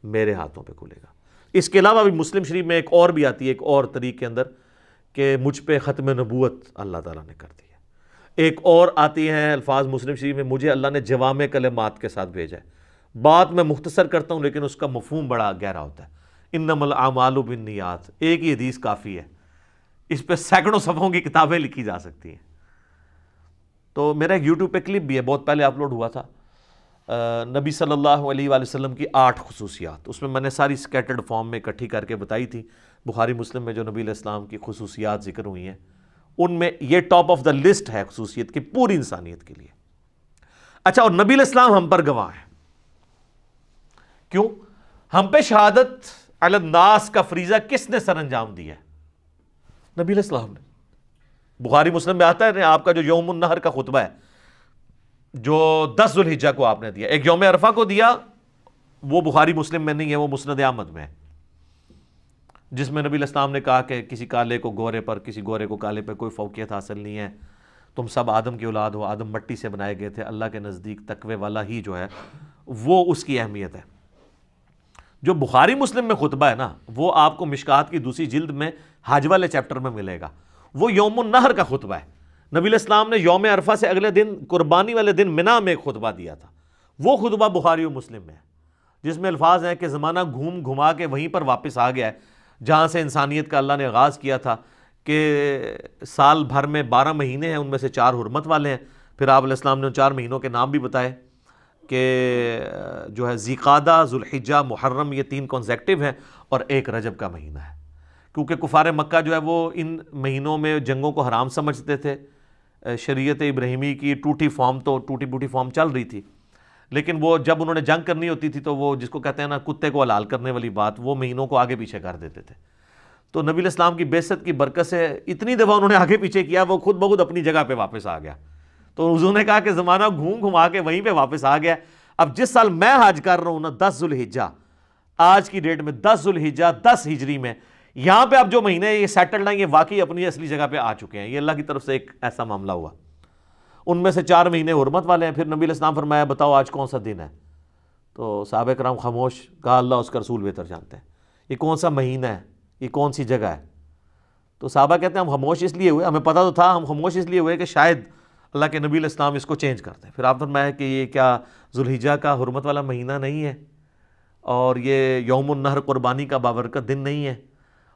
میرے ہاتھوں پہ کھلے گا۔ اس کے علاوہ بھی مسلم شریف میں ایک اور بھی آتی ہے، ایک اور طریق کے اندر، کہ مجھ پہ ختم نبوت اللہ تعالیٰ نے کر دی ہے۔ ایک اور آتی ہے الفاظ مسلم شریف میں، مجھے اللہ نے جوامع کلمات کے ساتھ بھیجا ہے۔ بات میں مختصر کرتا ہوں لیکن اس کا مفہوم بڑا گہرا ہوتا ہے۔ انما الاعمال بالنیات، ایک ہی حدیث کافی ہے، اس پہ سینکڑوں صفحوں کی کتابیں لکھی جا سکتی ہیں۔ تو میرا ایک یوٹیوب پہ کلپ بھی ہے، بہت پہلے اپلوڈ ہوا تھا، نبی صلی اللہ علیہ وآلہ وسلم کی 8 خصوصیات، اس میں میں نے ساری سکیٹرڈ فارم میں اکٹھی کر کے بتائی تھی۔ بخاری مسلم میں جو نبی علیہ السلام کی خصوصیات ذکر ہوئی ہیں، ان میں یہ ٹاپ آف دا لسٹ ہے خصوصیت کی پوری انسانیت کے لیے۔ اچھا، اور نبی علیہ السلام ہم پر گواہ ہیں، کیوں؟ ہم پہ شہادت علی الناس کا فریضہ کس نے سر انجام دیا ہے؟ نبی علیہ السلام نے۔ بخاری مسلم میں آتا ہے آپ کا جو یوم النحر کا خطبہ ہے، جو 10 ذوالحجہ کو آپ نے دیا، ایک یوم عرفہ کو دیا، وہ بخاری مسلم میں نہیں ہے، وہ مسند احمد میں ہے، جس میں نبی علیہ السلام نے کہا کہ کسی کالے کو گورے پر، کسی گورے کو کالے پر کوئی فوقیت حاصل نہیں ہے، تم سب آدم کی اولاد ہو، آدم مٹی سے بنائے گئے تھے، اللہ کے نزدیک تقوی والا ہی جو ہے وہ اس کی اہمیت ہے۔ جو بخاری مسلم میں خطبہ ہے نا، وہ آپ کو مشکات کی 2ری جلد میں حج والے چیپٹر میں ملے گا، وہ یوم النحر کا خطبہ ہے۔ نبی علیہ السلام نے یوم عرفہ سے اگلے دن قربانی والے دن منی میں ایک خطبہ دیا تھا، وہ خطبہ بخاری و مسلم میں ہے، جس میں الفاظ ہیں کہ زمانہ گھوم گھما کے وہیں پر واپس آ گیا ہے جہاں سے انسانیت کا اللہ نے آغاز کیا تھا، کہ سال بھر میں 12 مہینے ہیں، ان میں سے 4 حرمت والے ہیں۔ پھر آپ علیہ السلام نے ان 4 مہینوں کے نام بھی بتائے کہ جو ہے ذیقعدہ، ذوالحجہ، محرم، یہ 3 کنزیکٹیو ہیں، اور 1 رجب کا مہینہ ہے، کیونکہ کفار مکہ جو ہے وہ ان مہینوں میں جنگوں کو حرام سمجھتے تھے۔ شریعت ابراہیمی کی ٹوٹی پوٹی فارم چل رہی تھی، لیکن وہ جب انہوں نے جنگ کرنی ہوتی تھی تو وہ جس کو کہتے ہیں نا کتے کو حلال کرنے والی بات، وہ مہینوں کو آگے پیچھے کر دیتے تھے۔ تو نبی علیہ السلام کی بعثت کی برکت سے اتنی دفعہ انہوں نے آگے پیچھے کیا، وہ خود بخود اپنی جگہ پہ واپس آ گیا۔ تو حضور نے کہا کہ زمانہ گھوم گھما کے وہیں پہ واپس آ گیا۔ اب جس سال میں حج کر رہا ہوں نا، 10 ذوالحجہ، آج کی ڈیٹ میں 10 ذوالحجہ 10 ہجری میں، یہاں پہ اب جو مہینے یہ سیٹلڈ ہیں، یہ واقعی اپنی اصلی جگہ پہ آ چکے ہیں، یہ اللہ کی طرف سے ایک ایسا معاملہ ہوا۔ ان میں سے 4 مہینے حرمت والے ہیں۔ پھر نبی علیہ السلام فرمایا بتاؤ آج کون سا دن ہے؟ تو صحابہ کرام خاموش، کہا اللہ اس کا رسول بہتر جانتے ہیں، یہ کون سا مہینہ ہے، یہ کون سی جگہ ہے؟ تو صحابہ کہتے ہیں ہم خاموش اس لیے ہوئے، ہمیں پتہ تو تھا، ہم خاموش اس لیے ہوئے کہ شاید اللہ کے نبی علیہ السلام اس کو چینج کرتے ہیں۔ پھر آپ فرمایا کہ یہ کیا ذوالحجہ کا حرمت والا مہینہ نہیں ہے، اور یہ یوم النحر قربانی کا بابرکت دن نہیں ہے،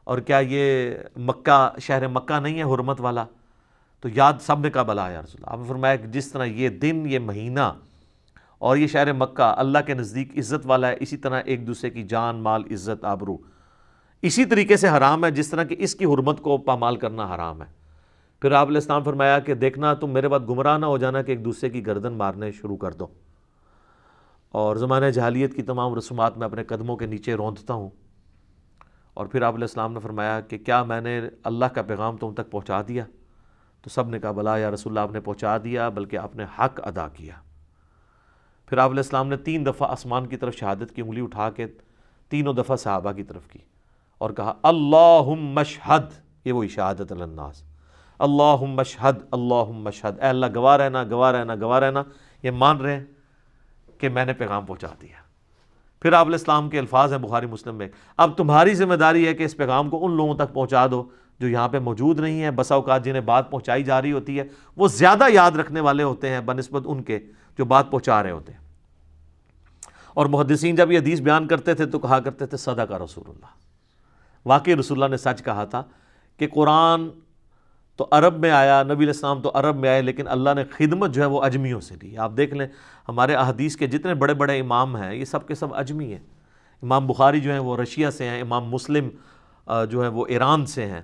اور کیا یہ مکہ، شہر مکہ نہیں ہے حرمت والا؟ تو یاد سب نے کہا بلا یا رسول اللہ۔ آپ نے فرمایا کہ جس طرح یہ دن، یہ مہینہ اور یہ شہر مکہ اللہ کے نزدیک عزت والا ہے، اسی طرح ایک دوسرے کی جان، مال، عزت، آبرو اسی طریقے سے حرام ہے جس طرح کہ اس کی حرمت کو پامال کرنا حرام ہے۔ پھر آپ علیہ السلام فرمایا کہ دیکھنا تم میرے بعد گمراہ نہ ہو جانا کہ ایک دوسرے کی گردن مارنے شروع کر دو، اور زمانہ جاہلیت کی تمام رسومات میں اپنے قدموں کے نیچے روندتا ہوں۔ اور پھر آپ علیہ السلام نے فرمایا کہ کیا میں نے اللہ کا پیغام تم تک پہنچا دیا؟ تو سب نے کہا بلا یا رسول اللہ، آپ نے پہنچا دیا، بلکہ آپ نے حق ادا کیا۔ پھر آپ علیہ السلام نے 3 دفعہ آسمان کی طرف شہادت کی انگلی اٹھا کے 3 دفعہ صحابہ کی طرف کی اور کہا اللہم اشہد، یہ وہی شہادت علی الناس، اللہم اشہد، اللہم اشہد، اے اللہ گواہ رہنا، گواہ رہنا، گواہ رہنا، یہ مان رہے ہیں کہ میں نے پیغام پہنچا دیا۔ پھر آپ علیہ السلام کے الفاظ ہیں بخاری مسلم میں، اب تمہاری ذمہ داری ہے کہ اس پیغام کو ان لوگوں تک پہنچا دو جو یہاں پہ موجود نہیں ہیں۔ بسا اوقات جنہیں بات پہنچائی جا رہی ہوتی ہے وہ زیادہ یاد رکھنے والے ہوتے ہیں بنسبت ان کے جو بات پہنچا رہے ہوتے ہیں۔ اور محدثین جب یہ حدیث بیان کرتے تھے تو کہا کرتے تھے صدق رسول اللہ، واقعی رسول اللہ نے سچ کہا تھا کہ قرآن تو عرب میں آیا، نبی علیہ السلام تو عرب میں آئے، لیکن اللہ نے خدمت جو ہے وہ اجمیوں سے دی۔ آپ دیکھ لیں ہمارے احادیث کے جتنے بڑے بڑے امام ہیں یہ سب کے سب اجمی ہیں۔ امام بخاری جو ہیں وہ رشیا سے ہیں، امام مسلم جو ہیں وہ ایران سے ہیں،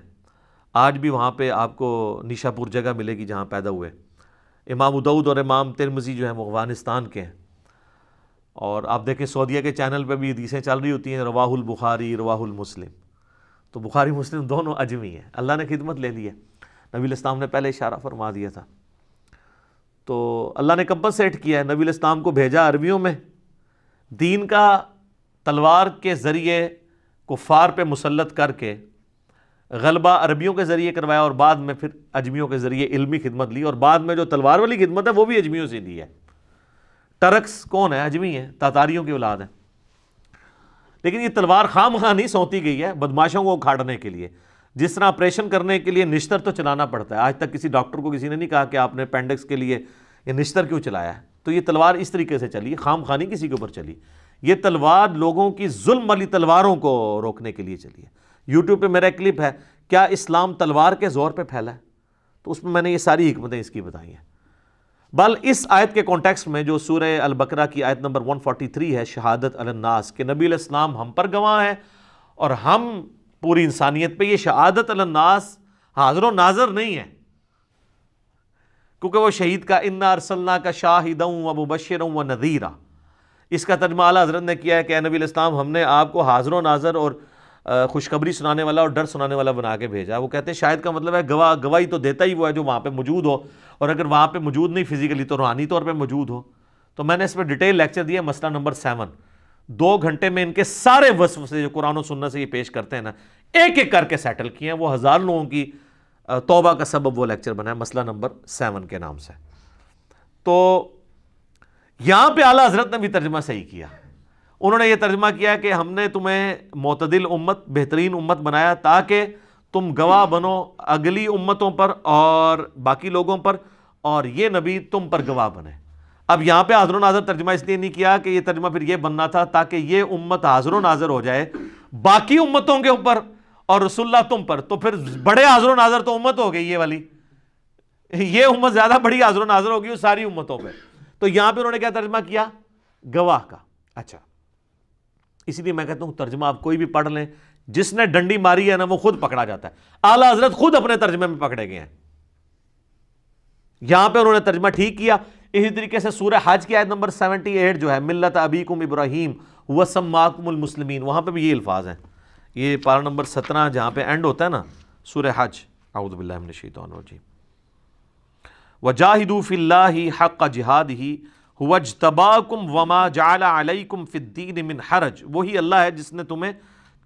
آج بھی وہاں پہ آپ کو نیشا پور جگہ ملے گی جہاں پیدا ہوئے۔ امام ابوداؤد اور امام ترمذی جو ہیں وہ افغانستان کے ہیں، اور آپ دیکھیں سعودیہ کے چینل پہ بھی حدیثیں چل رہی ہوتی ہیں رواہ البخاری رواہ المسلم، تو بخاری مسلم دونوں اجمی ہیں، اللہ نے خدمت لے لی ہے، نبی علیہ السلام نے پہلے اشارہ فرما دیا تھا۔ تو اللہ نے کمپنسیٹ کیا ہے، نبی علیہ السلام کو بھیجا عربیوں میں، دین کا تلوار کے ذریعے کفار پہ مسلط کر کے غلبہ عربیوں کے ذریعے کروایا، اور بعد میں پھر اجمیوں کے ذریعے علمی خدمت لی، اور بعد میں جو تلوار والی خدمت ہے وہ بھی اجمیوں سے لی ہے۔ ٹرکس کون ہے؟ اجمی ہیں، تاتاریوں کی اولاد ہیں۔ لیکن یہ تلوار خام خواہ نہیں سونتی گئی ہے بدماشوں کو اکھاڑنے کے لیے، جس طرح آپریشن کرنے کے لیے نشتر تو چلانا پڑتا ہے۔ آج تک کسی ڈاکٹر کو کسی نے نہیں کہا کہ آپ نے اپینڈکس کے لیے یہ نشتر کیوں چلایا ہے، تو یہ تلوار اس طریقے سے چلی، خام خواہ نہیں کسی کے اوپر چلی، یہ تلوار لوگوں کی ظلم والی تلواروں کو روکنے کے لیے چلی ہے۔ یوٹیوب پہ میرا ایک کلپ ہے، کیا اسلام تلوار کے زور پہ پھیلا ہے، تو اس میں میں نے یہ ساری حکمتیں اس کی بتائی ہیں۔ بل اس آیت کے کانٹیکسٹ میں جو سورہ البقرہ کی آیت نمبر 143 ہے، شہادت علی الناس، کہ نبی علیہ السلام ہم پر گواہ ہیں اور ہم پوری انسانیت پہ، یہ شہادت علی الناس حاضر و ناظر نہیں ہے، کیونکہ وہ شہید کا انا ارسلناک شاہدا و مبشرا و نذیرا، اس کا ترجمہ اعلیٰ حضرت نے کیا ہے کہ اے نبی علیہ السلام ہم نے آپ کو حاضر و ناظر اور خوشخبری سنانے والا اور ڈر سنانے والا بنا کے بھیجا۔ وہ کہتے ہیں شاہد کا مطلب ہے گواہ، گواہی تو دیتا ہی وہ ہے جو وہاں پہ موجود ہو، اور اگر وہاں پہ موجود نہیں فزیکلی تو روحانی طور پہ موجود ہو۔ تو میں نے اس پہ ڈیٹیل لیکچر دیا، مسئلہ نمبر 7، 2 گھنٹے میں ان کے سارے وصف سے جو قرآن و سنت سے یہ پیش کرتے ہیں نا، ایک ایک کر کے سیٹل کیے ہیں، وہ 1000 لوگوں کی توبہ کا سبب وہ لیکچر بنا ہے، مسئلہ نمبر 7 کے نام سے۔ تو یہاں پہ اعلیٰ حضرت نے بھی ترجمہ صحیح کیا، انہوں نے یہ ترجمہ کیا کہ ہم نے تمہیں معتدل امت، بہترین امت بنایا تاکہ تم گواہ بنو اگلی امتوں پر اور باقی لوگوں پر، اور یہ نبی تم پر گواہ بنے۔ اب یہاں پہ حاضر و ناظر ترجمہ اس لیے نہیں کیا کہ یہ ترجمہ پھر یہ بننا تھا تاکہ یہ امت حاضر و ناظر ہو جائے باقی امتوں کے اوپر اور رسول اللہ تم پر، تو پھر بڑے حاضر و ناظر تو امت ہو گئی یہ والی، یہ امت زیادہ بڑی حاضر و ناظر ہوگی ساری امتوں پہ۔ تو یہاں پہ انہوں نے کیا ترجمہ کیا؟ گواہ کا۔ اچھا، اسی لیے میں کہتا ہوں ترجمہ آپ کوئی بھی پڑھ لیں، جس نے ڈنڈی ماری ہے نا وہ خود پکڑا جاتا ہے۔ اعلیٰ حضرت خود اپنے ترجمے میں پکڑے گئے ہیں، یہاں پہ انہوں نے ترجمہ ٹھیک کیا۔ اسی طریقے سے سورہ حج کی آیت نمبر 78 جو ہے ملت ابیکم ابراہیم وسماکم المسلمین، وہاں پہ بھی یہ الفاظ ہیں، یہ پارہ نمبر 17 جہاں پہ اینڈ ہوتا ہے نا سورہ حج، اعوذ باللہ من الشیطان الرجیم، وجاہدوا فی اللہ حق جہادہ هو اجتباکم وما جعل علیکم فی الدین من حرج، وہی اللہ ہے جس نے تمہیں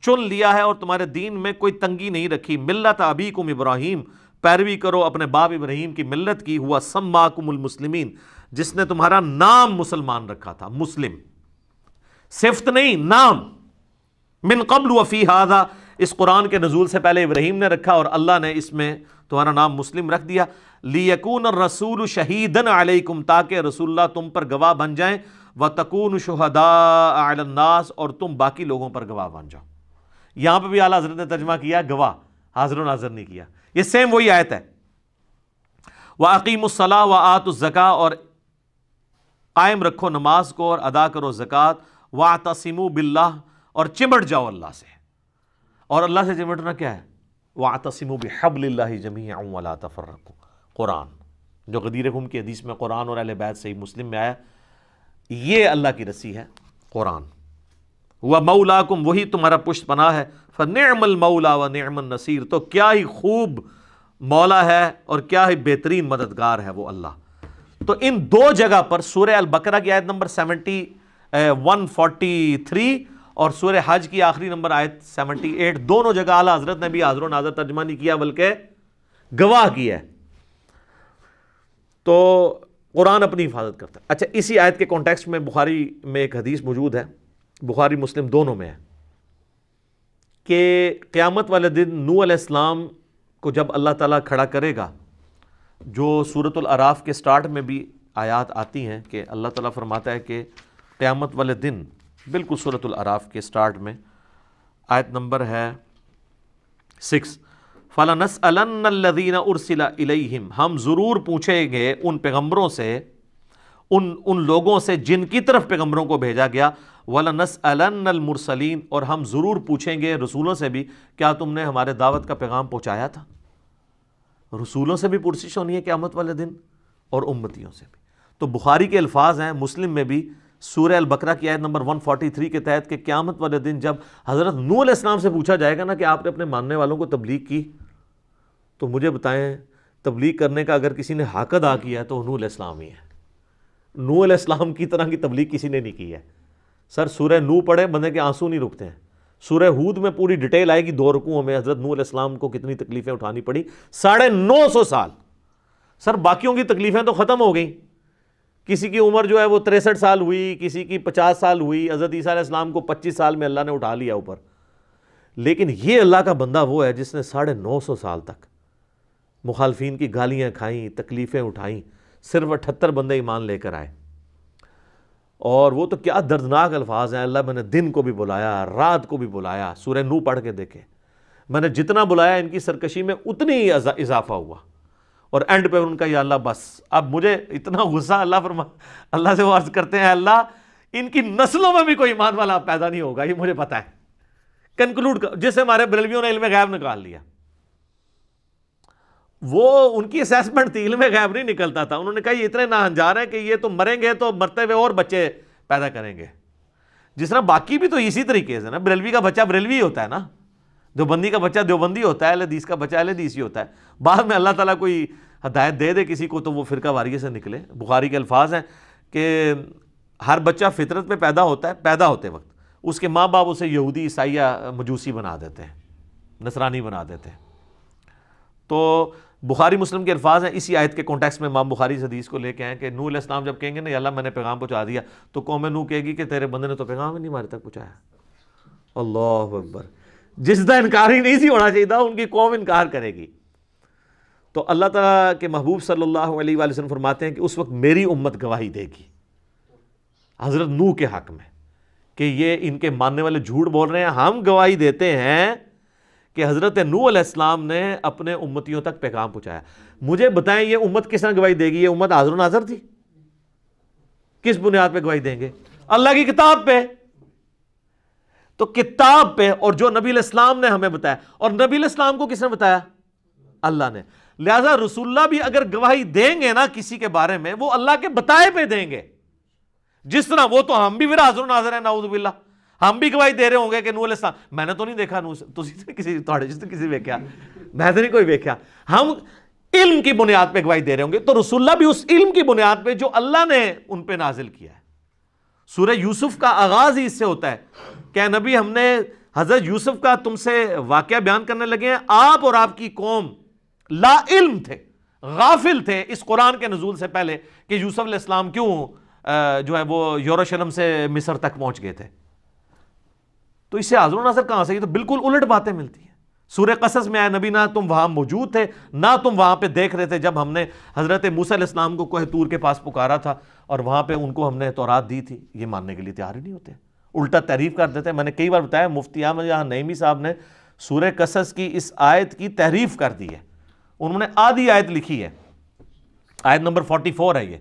چن لیا ہے اور تمہارے دین میں کوئی تنگی نہیں رکھی۔ ملت ابیکم ابراہیم، پیروی کرو اپنے باپ ابراہیم کی ملت کی، ہوا سماکم المسلمین، جس نے تمہارا نام مسلمان رکھا تھا، مسلم صفت نہیں، نام، من قبل وفی ھذا، اس قرآن کے نزول سے پہلے ابراہیم نے رکھا اور اللہ نے اس میں تمہارا نام مسلم رکھ دیا۔ لیکون الرسول شہیدن علیکم، تاکہ رسول اللہ تم پر گواہ بن جائیں، وتکونوا شہداء علی الناس، اور تم باقی لوگوں پر گواہ بن جاؤ۔ یہاں پہ بھی اعلیٰ حضرت نے ترجمہ کیا گواہ، حاضر و ناظر نہیں کیا، یہ سیم وہی آیت ہے۔ وَأَقِیمُوا الصَّلَاةَ وَآتُوا الزَّکَاةَ، اور قائم رکھو نماز کو اور ادا کرو زکوٰۃ، وَاعْتَصِمُوا بِاللَّهِ، اور چمٹ جاؤ اللہ سے، اور اللہ سے چمٹنا کیا ہے؟ وَاعْتَصِمُوا بِحَبْلِ اللَّهِ جَمِيعًا وَلَا تَفَرَّقُوا، قرآن جو غدیر خم کی حدیث میں قرآن اور اہل بیت صحیح مسلم میں آیا، یہ اللہ کی رسی ہے قرآن۔ وَمَوْلَاكُمْ، وہی تمہارا پشت پناہ ہے، فَنِعْمَ الْمَوْلَى وَنِعْمَ النَّصِيرُ، تو کیا ہی خوب مولا ہے اور کیا ہی بہترین مددگار ہے وہ اللہ۔ تو ان 2 جگہ پر سورہ البقرہ کی آیت نمبر 143 اور سورہ حج کی آخری نمبر آیت 78، دونوں جگہ اعلیٰ حضرت نے بھی حاضر و ناظر ترجمہ نہیں کیا بلکہ گواہ کیا ہے۔ تو قرآن اپنی حفاظت کرتا ہے۔ اچھا، اسی آیت کے کانٹیکسٹ میں بخاری میں ایک حدیث موجود ہے، بخاری مسلم دونوں میں ہے، کہ قیامت والے دن نوح علیہ السلام کو جب اللہ تعالیٰ کھڑا کرے گا، جو سورۃ الاعراف کے سٹارٹ میں بھی آیات آتی ہیں کہ اللہ تعالیٰ فرماتا ہے کہ قیامت والے دن بالکل سورۃ الاعراف کے سٹارٹ میں آیت نمبر ہے 6، فَلَنَسْأَلَنَّ الَّذِينَ أُرْسِلَ إِلَيْهِمْ، ہم ضرور پوچھیں گے ان پیغمبروں سے، ان لوگوں سے جن کی طرف پیغمبروں کو بھیجا گیا، وَلَنَسْأَلَنَّ الْمُرْسَلِينَ، اور ہم ضرور پوچھیں گے رسولوں سے بھی، کیا تم نے ہمارے دعوت کا پیغام پہنچایا تھا؟ رسولوں سے بھی پرسش ہونی ہے قیامت والے دن، اور امتیوں سے بھی۔ تو بخاری کے الفاظ ہیں، مسلم میں بھی سورہ البقرہ کی آیت نمبر 143 کے تحت کہ قیامت والے دن جب حضرت نوح علیہ السلام سے پوچھا جائے گا نا کہ آپ نے اپنے ماننے والوں کو تبلیغ کی، تو مجھے بتائیں تبلیغ کرنے کا اگر کسی نے حق ادا کیا ہے تو نوح علیہ السلام ہی ہے۔ نوح علیہ السلام کی طرح کی تبلیغ کسی نے نہیں کی ہے۔ سر سورہ نوح پڑھے بندے کے آنسو نہیں رکتے ہیں۔ سورہ ہود میں پوری ڈیٹیل آئے گی، 2 رکوعوں میں حضرت نوح علیہ السلام کو کتنی تکلیفیں اٹھانی پڑی، 950 سال۔ سر باقیوں کی تکلیفیں تو ختم ہو گئیں، کسی کی عمر جو ہے وہ 63 سال ہوئی، کسی کی 50 سال ہوئی، حضرت عیسیٰ علیہ السلام کو 25 سال میں اللہ نے اٹھا لیا اوپر، لیکن یہ اللہ کا بندہ وہ ہے جس نے 950 سال تک مخالفین کی گالیاں کھائیں، تکلیفیں اٹھائیں، صرف 78 بندے ایمان لے کر آئے۔ اور وہ تو کیا دردناک الفاظ ہیں، اللہ میں نے دن کو بھی بلایا، رات کو بھی بلایا۔ سورہ نوح پڑھ کے دیکھیں، میں نے جتنا بلایا ان کی سرکشی میں اتنی ہی اضافہ ہوا، اور اینڈ پہ ان کا یا اللہ بس اب مجھے اتنا غصہ، اللہ سے وہ عرض کرتے ہیں اللہ ان کی نسلوں میں بھی کوئی ایمان والا پیدا نہیں ہوگا، یہ مجھے پتا ہے۔ کنکلوڈ جس سے ہمارے بریلویوں نے علم غیب نکال لیا، وہ ان کی اسیسمنٹ تھی، علم غیب نہیں نکلتا تھا، انہوں نے کہا یہ اتنے ناہنجار ہیں کہ یہ تو مریں گے تو مرتے ہوئے اور بچے پیدا کریں گے۔ جس طرح باقی بھی تو اسی طریقے سے نا، بریلوی کا بچہ بریلوی ہوتا ہے نا، دیوبندی کا بچہ دیوبندی ہوتا ہے، اہل حدیث کا بچہ اہل حدیث ہی ہوتا ہے۔ بعد میں اللہ تعالیٰ کوئی ہدایت دے کسی کو تو وہ فرقہ واریت سے نکلے۔ بخاری کے الفاظ ہیں کہ ہر بچہ فطرت میں پیدا ہوتا ہے، پیدا ہوتے وقت اس کے ماں باپ اسے یہودی، عیسائی یا مجوسی بنا دیتے ہیں، نصرانی بنا دیتے ہیں۔ تو بخاری مسلم کے الفاظ ہیں، اسی آیت کے کانٹیکسٹ میں امام بخاری اس حدیث کو لے کے ہیں کہ نوح علیہ السلام جب کہیں گے نا یا اللہ میں نے پیغام پہنچا دیا، تو قوم نوح کہے گی کہ تیرے بندے نے تو پیغام ہی نہیں ہمارے تک پہنچایا۔ اللہ اکبر، جس کا انکار ہی نہیں سی ہونا چاہیے تھا ان کی قوم انکار کرے گی۔ تو اللہ تعالیٰ کے محبوب صلی اللہ علیہ وآلہ وسلم فرماتے ہیں کہ اس وقت میری امت گواہی دے گی حضرت نوح کے حق میں کہ یہ ان کے ماننے والے جھوٹ بول رہے ہیں۔ ہم گواہی دیتے ہیں کہ حضرت نوح علیہ السلام نے اپنے امتیوں تک پیغام پہنچایا۔ مجھے بتائیں یہ امت کس طرح گواہی دے گی؟ یہ امت حاضر و ناظر تھی، کس بنیاد پہ گواہی دیں گے؟ اللہ کی کتاب پہ۔ تو کتاب پہ، اور جو نبی علیہ السلام نے ہمیں بتایا، اور نبی علیہ السلام کو کس نے بتایا؟ اللہ نے۔ لہذا رسول اللہ بھی اگر گواہی دیں گے نا کسی کے بارے میں، وہ اللہ کے بتائے پہ دیں گے۔ جس طرح وہ تو ہم بھی پھر حاضر و ناظر ہیں، نعوذ باللہ، ہم بھی گواہی دے رہے ہوں گے کہ نوح علیہ السلام، میں نے تو نہیں دیکھا نوح، کسی ویکھیا، میں تو نہیں کوئی ویکھیا، ہم علم کی بنیاد پہ گواہی دے رہے ہوں گے۔ تو رسول اللہ بھی اس علم کی بنیاد پہ جو اللہ نے ان پہ نازل کیا ہے۔ سورہ یوسف کا آغاز ہی اس سے ہوتا ہے کہ نبی ہم نے حضرت یوسف کا تم سے واقعہ بیان کرنے لگے ہیں، آپ اور آپ کی قوم لا علم تھے، غافل تھے اس قرآن کے نزول سے پہلے کہ یوسف علیہ السلام کیوں جو ہے وہ یروشلم سے مصر تک پہنچ گئے تھے۔ تو اس سے حاضر و ناظر کہاں سے؟ یہ تو بالکل الٹ باتیں ملتی ہیں۔ سورہ قصص میں آئے نبی نہ تم وہاں موجود تھے، نہ تم وہاں پہ دیکھ رہے تھے جب ہم نے حضرت موسیٰ علیہ السلام کو کوہ طور کے پاس پکارا تھا اور وہاں پہ ان کو ہم نے تورات دی تھی۔ یہ ماننے کے لیے تیار ہی نہیں ہوتے، الٹا تعریف کر دیتے ہیں۔ میں نے کئی بار بتایا، مفتی احمد یہاں نعیمی صاحب نے سورہ قصص کی اس آیت کی تحریف کر دی ہے۔ انہوں نے آدھی آیت لکھی ہے، آیت نمبر 44 ہے یہ،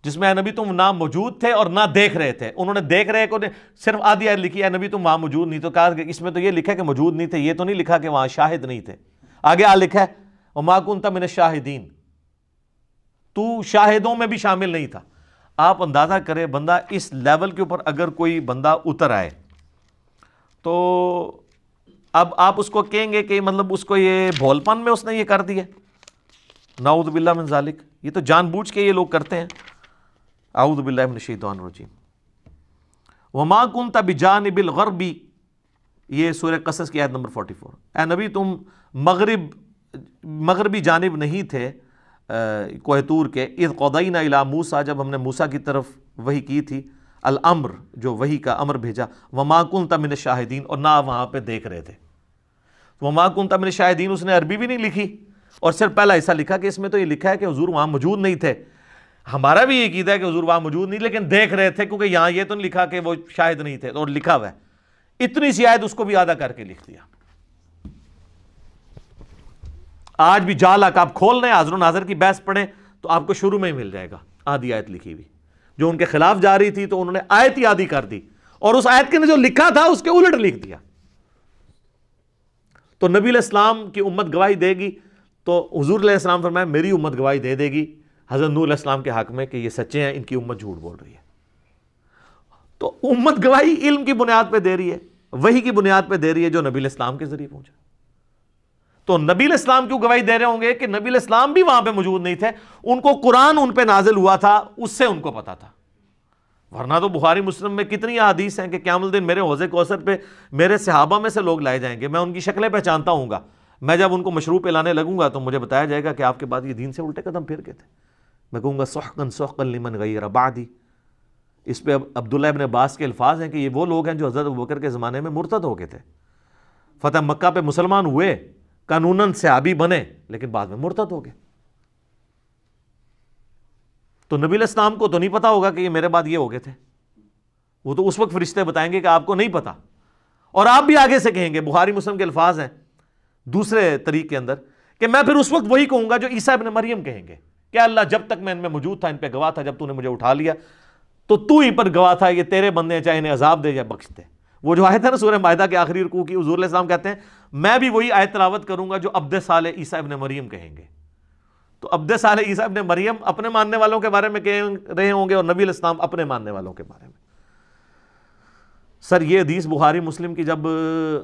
جس میں اے نبی تم نہ موجود تھے اور نہ دیکھ رہے تھے۔ انہوں نے دیکھ رہے کو صرف آدھی آیت لکھی ہے، نبی تم وہاں موجود نہیں، تو کہا کہ اس میں تو یہ لکھا ہے کہ موجود نہیں تھے، یہ تو نہیں لکھا کہ وہاں شاہد نہیں تھے۔ آگے لکھا ہے وما کنت من الشاہدین، تو شاہدوں میں بھی شامل نہیں تھا۔ آپ اندازہ کرے بندہ اس لیول کے اوپر اگر کوئی بندہ اتر آئے تو اب آپ اس کو کہیں گے کہ مطلب اس کو یہ بھول پن میں اس نے یہ کر دیا۔ نعوذ باللہ من ذالک، یہ تو جان بوجھ کے یہ لوگ کرتے ہیں۔ اعوذ باللہ من الشیطان الرجیم۔ وما کنت بجانب الغربی، یہ سورہ قصص کی آیت نمبر 44۔ اے نبی تم مغربی جانب نہیں تھے کوہ طور کے، اذ قضینا الی موسیٰ، جب ہم نے موسیٰ کی طرف وحی کی تھی، الامر جو وحی کا امر بھیجا، وما کنت من الشاہدین، اور نہ وہاں پہ دیکھ رہے تھے۔ وما کنت من الشاہدین اس نے عربی بھی نہیں لکھی، اور صرف پہلا حصہ لکھا کہ اس میں تو یہ لکھا ہے کہ حضور وہاں موجود نہیں تھے۔ ہمارا بھی یہ عقیدہ ہے کہ حضور وہاں موجود نہیں، لیکن دیکھ رہے تھے، کیونکہ یہاں یہ تو نہیں لکھا کہ وہ شاہد نہیں تھے، اور لکھا ہوا ہے اتنی سی آیت اس کو بھی آدھا کر کے لکھ دیا۔ آج بھی جالک آپ کھول رہے ہیں، حاضر و ناظر کی بحث پڑھیں تو آپ کو شروع میں ہی مل جائے گا آدھی آیت لکھی ہوئی جو ان کے خلاف جا رہی تھی، تو انہوں نے آیت ہی آدھی کر دی، اور اس آیت کے نے جو لکھا تھا اس کے الٹ لکھ دیا۔ تو نبی علیہ السلام کی امت گواہی دے گی، تو حضور علیہ السلام فرمایا میری امت گواہی دے دے گی حضرت نوح علیہ السلام کے حق میں کہ یہ سچے ہیں، ان کی امت جھوٹ بول رہی ہے۔ تو امت گواہی علم کی بنیاد پہ دے رہی ہے، وحی کی بنیاد پہ دے رہی ہے جو نبی علیہ السلام کے ذریعے پہنچا۔ تو نبی علیہ السلام کیوں گواہی دے رہے ہوں گے کہ نبی علیہ السلام بھی وہاں پہ موجود نہیں تھے، ان کو قرآن ان پہ نازل ہوا تھا، اس سے ان کو پتا تھا۔ ورنہ تو بخاری مسلم میں کتنی احادیث ہیں کہ قیامت الدین میرے حوض کوثر پہ میرے صحابہ میں سے لوگ لائے جائیں گے، میں ان کی شکلیں پہچانتا ہوں گا، میں جب ان کو مشروب پلانے لگوں گا تو مجھے بتایا جائے گا کہ آپ کے بعد یہ دین سے الٹے قدم پھر گئے تھے، میں کہوں گا سحقا سحقا لمن غیر بعدی۔ اس پہ عبداللہ ابن عباس کے الفاظ ہیں کہ یہ وہ لوگ ہیں جو حضرت ابوبکر کے زمانے میں مرتد ہو گئے تھے، فتح مکہ پہ مسلمان ہوئے، قانوناً صحابی بنے، لیکن بعد میں مرتد ہو گئے۔ تو نبی علیہ السلام کو تو نہیں پتا ہوگا کہ یہ میرے بعد یہ ہو گئے تھے، وہ تو اس وقت فرشتے بتائیں گے کہ آپ کو نہیں پتا، اور آپ بھی آگے سے کہیں گے، بخاری مسلم کے الفاظ ہیں دوسرے طریق کے اندر، کہ میں پھر اس وقت وہی کہوں گا جو عیسیٰ ابن مریم کہیں گے کہ اللہ جب تک میں ان میں موجود تھا ان پہ گواہ تھا، جب تو نے مجھے اٹھا لیا تو تو ہی پر گواہ تھا، یہ تیرے بندے ہیں، چاہے انہیں عذاب دے یا بخش دے۔ وہ جو آیت ہے نا سورہ مائدہ کے آخری رکوع کی، حضور علیہ السلام کہتے ہیں میں بھی وہی آیت تلاوت کروں گا جو عبد صالح عیسیٰ ابن مریم کہیں گے۔ تو عبد صالح عیسیٰ ابن مریم اپنے ماننے والوں کے بارے میں کہہ رہے ہوں گے، اور نبی علیہ السلام اپنے ماننے والوں کے بارے میں۔ سر یہ حدیث بخاری مسلم کی جب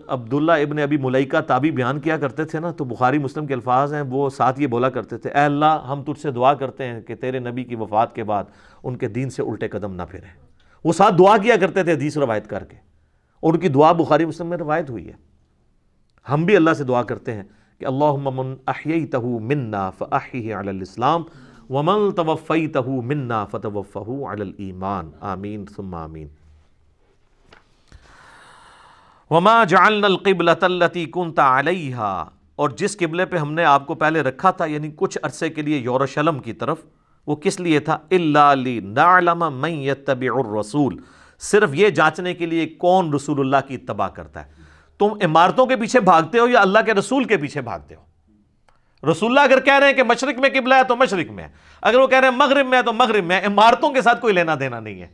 عبداللہ ابن ابی ملیکہ تابعی بیان کیا کرتے تھے نا، تو بخاری مسلم کے الفاظ ہیں، وہ ساتھ یہ بولا کرتے تھے اے اللہ ہم تجھ سے دعا کرتے ہیں کہ تیرے نبی کی وفات کے بعد ان کے دین سے الٹے قدم نہ پھریں۔ وہ ساتھ دعا کیا کرتے تھے حدیث روایت کر کے، اور ان کی دعا بخاری مسلم میں روایت ہوئی ہے۔ ہم بھی اللہ سے دعا کرتے ہیں کہ اللہم من احییتہ منا فاحیہ علی الاسلام ومن توفیتہ منا فتوفہ علی الایمان، آمین ثم آمین۔ وما جعلنا القبلۃ التی کنت علیہا، اور جس قبلے پہ ہم نے آپ کو پہلے رکھا تھا، یعنی کچھ عرصے کے لیے یروشلم کی طرف، وہ کس لیے تھا؟ الا لنعلم من یتبع الرسول، صرف یہ جانچنے کے لیے کون رسول اللہ کی اتباع کرتا ہے۔ تم عمارتوں کے پیچھے بھاگتے ہو یا اللہ کے رسول کے پیچھے بھاگتے ہو؟ رسول اللہ اگر کہہ رہے ہیں کہ مشرق میں قبلہ ہے تو مشرق میں ہے، اگر وہ کہہ رہے ہیں مغرب میں ہے تو مغرب میں ہے، عمارتوں کے ساتھ کوئی لینا دینا نہیں ہے۔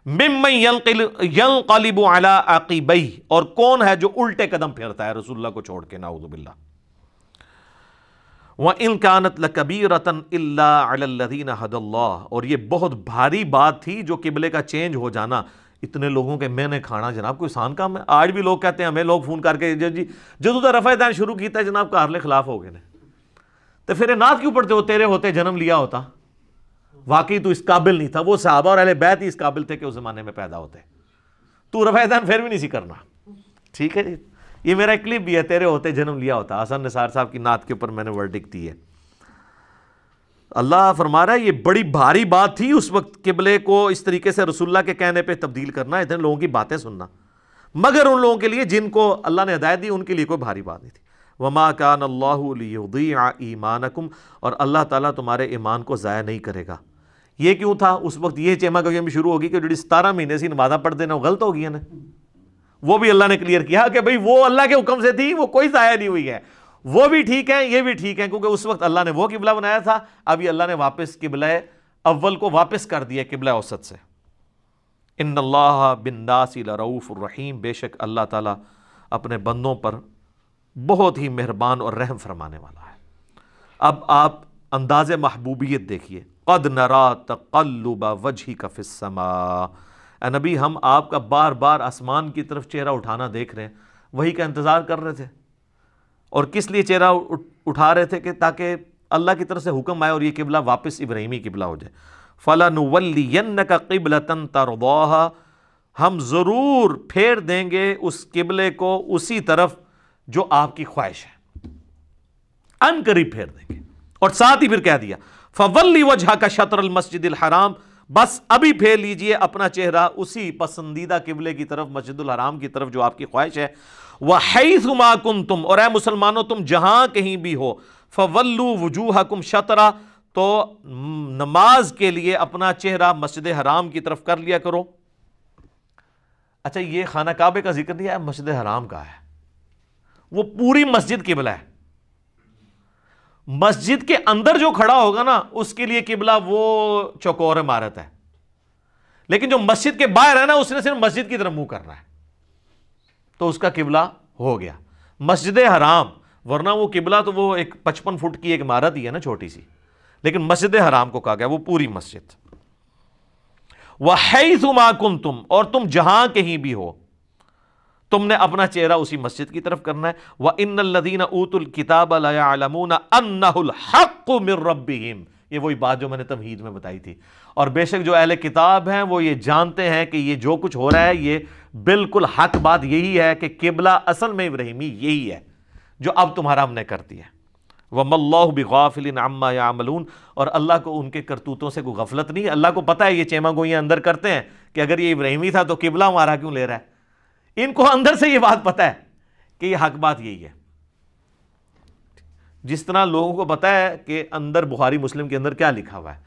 ممن ينقلب على عقبیہ، اور کون ہے جو الٹے قدم پھیرتا ہے رسول اللہ کو چھوڑ کے، نعوذ باللہ۔ وَإِن كَانَتْ لَكَبِيرَةً إِلَّا عَلَى الَّذِينَ هَدَى اللَّهُ، اور یہ بہت بھاری بات تھی جو قبلے کا چینج ہو جانا، اتنے لوگوں کے میں نے کھانا جناب کوئی آسان کام ہے؟ آج بھی لوگ کہتے ہیں، ہمیں لوگ فون کر کے جدو تو رفع دین شروع کیتا ہے جناب کارلے خلاف ہو گئے نے، تو پھر نعت کیوں پڑھتے ہو؟ تیرے ہوتے جنم لیا ہوتا، واقعی تو اس قابل نہیں تھا، وہ صحابہ اور اہل بیت ہی اس قابل تھے کہ اس زمانے میں پیدا ہوتے، تو رفع دین پھر بھی نہیں سی کرنا۔ ٹھیک ہے جی، یہ میرا ایک کلپ بھی ہے، تیرے ہوتے جنم لیا ہوتا، حسن نثار صاحب کی نعت کے اوپر میں نے ورڈکٹ دی ہے۔ اللہ فرما رہا ہے یہ بڑی بھاری بات تھی اس وقت قبلے کو اس طریقے سے رسول اللہ کے کہنے پہ تبدیل کرنا، اتنے لوگوں کی باتیں سننا، مگر ان لوگوں کے لیے جن کو اللہ نے ہدایت دی ان کے لیے کوئی بھاری بات نہیں تھی۔ وما کان اللہ لیضیع ایمانکم، اور اللہ تعالیٰ تمہارے ایمان کو ضائع نہیں کرے گا۔ یہ کیوں تھا؟ اس وقت یہ چیما گوئی بھی شروع ہوگی کہ جو 17 مہینے سے نمازاں پڑھ دینا وہ غلط ہو گئی نا، وہ بھی اللہ نے کلیئر کیا کہ بھئی وہ اللہ کے حکم سے تھی، وہ کوئی ضائع نہیں ہوئی ہے، وہ بھی ٹھیک ہے، یہ بھی ٹھیک ہے، کیونکہ اس وقت اللہ نے وہ قبلہ بنایا تھا، اب یہ اللہ نے واپس قبلہ اول کو واپس کر دیا قبلہ اوسط سے۔ ان اللہ بالناس لرؤوف الرحیم، بے شک اللہ تعالیٰ اپنے بندوں پر بہت ہی مہربان اور رحم فرمانے والا ہے۔ اب آپ انداز محبوبیت دیکھیے، قد نرا تقلب وجہک فی السماء، اے نبی ہم آپ کا بار بار آسمان کی طرف چہرہ اٹھانا دیکھ رہے ہیں، وہی کا انتظار کر رہے تھے، اور کس لیے چہرہ اٹھا رہے تھے؟ کہ تاکہ اللہ کی طرف سے حکم آئے اور یہ قبلہ واپس ابراہیمی قبلہ ہو جائے۔ فَلَنُوَلِّيَنَّكَ قِبْلَةً تَرْضَاهَا، ہم ضرور پھیر دیں گے اس قبلے کو اسی طرف جو آپ کی خواہش ہے، ان قریب پھیر دیں گے۔ اور ساتھ ہی پھر کہہ دیا فَوَلِّ وَجْهَكَ شَطْرَ الْمَسْجِدِ الْحَرَامِ، بس ابھی پھیر لیجئے اپنا چہرہ اسی پسندیدہ قبلے کی طرف، مسجد الحرام کی طرف جو آپ کی خواہش ہے۔ وَحَيْثُ مَا كُنْتُمْ، اور اے مسلمانوں تم جہاں کہیں بھی ہو، فَوَلُّوا وُجُوهَكُمْ شَطْرَ، تو نماز کے لیے اپنا چہرہ مسجد حرام کی طرف کر لیا کرو۔ اچھا یہ خانہ کعبے کا ذکر نہیں ہے، مسجد حرام کا ہے، وہ پوری مسجد قبلہ ہے۔ مسجد کے اندر جو کھڑا ہوگا نا اس کے لیے قبلہ وہ چوکور عمارت ہے، لیکن جو مسجد کے باہر ہے نا اس نے صرف مسجد کی طرف منہ کرنا ہے تو اس کا قبلہ ہو گیا مسجد حرام، ورنہ وہ قبلہ تو وہ ایک 55 فٹ کی ایک عمارت ہی ہے نا چھوٹی سی، لیکن مسجد حرام کو کہا گیا وہ پوری مسجد۔ وَحَيْثُ مَا كُنْتُمْ، اور تم جہاں کہیں بھی ہو تم نے اپنا چہرہ اسی مسجد کی طرف کرنا ہے۔ وَإِنَّ الَّذِينَ أُوتُوا الْكِتَابَ لَيَعْلَمُونَ أَنَّهُ الْحَقُّ مِنْ رَبِّهِمْ، یہ وہی بات جو میں نے تمہید میں بتائی تھی، اور بے شک جو اہل کتاب ہیں وہ یہ جانتے ہیں کہ یہ جو کچھ ہو رہا ہے یہ بالکل حق بات یہی ہے کہ قبلہ اصل میں ابراہیمی یہی ہے جو اب تمہارا ہم نے کر دیا۔ وَمَا اللَّهُ بِغَافِلٍ عَمَّا يَعْمَلُونَ، اور اللہ کو ان کے کرتوتوں سے کوئی غفلت نہیں، اللہ کو پتہ ہے یہ چیما گوئیاں اندر کرتے ہیں کہ اگر یہ ابراہیمی تھا تو قبلہ ہمارا کیوں لے رہا ہے، ان کو اندر سے یہ بات پتہ ہے کہ یہ حق بات یہی ہے، جس طرح لوگوں کو پتہ ہے کہ اندر بخاری مسلم کے اندر کیا لکھا ہوا ہے،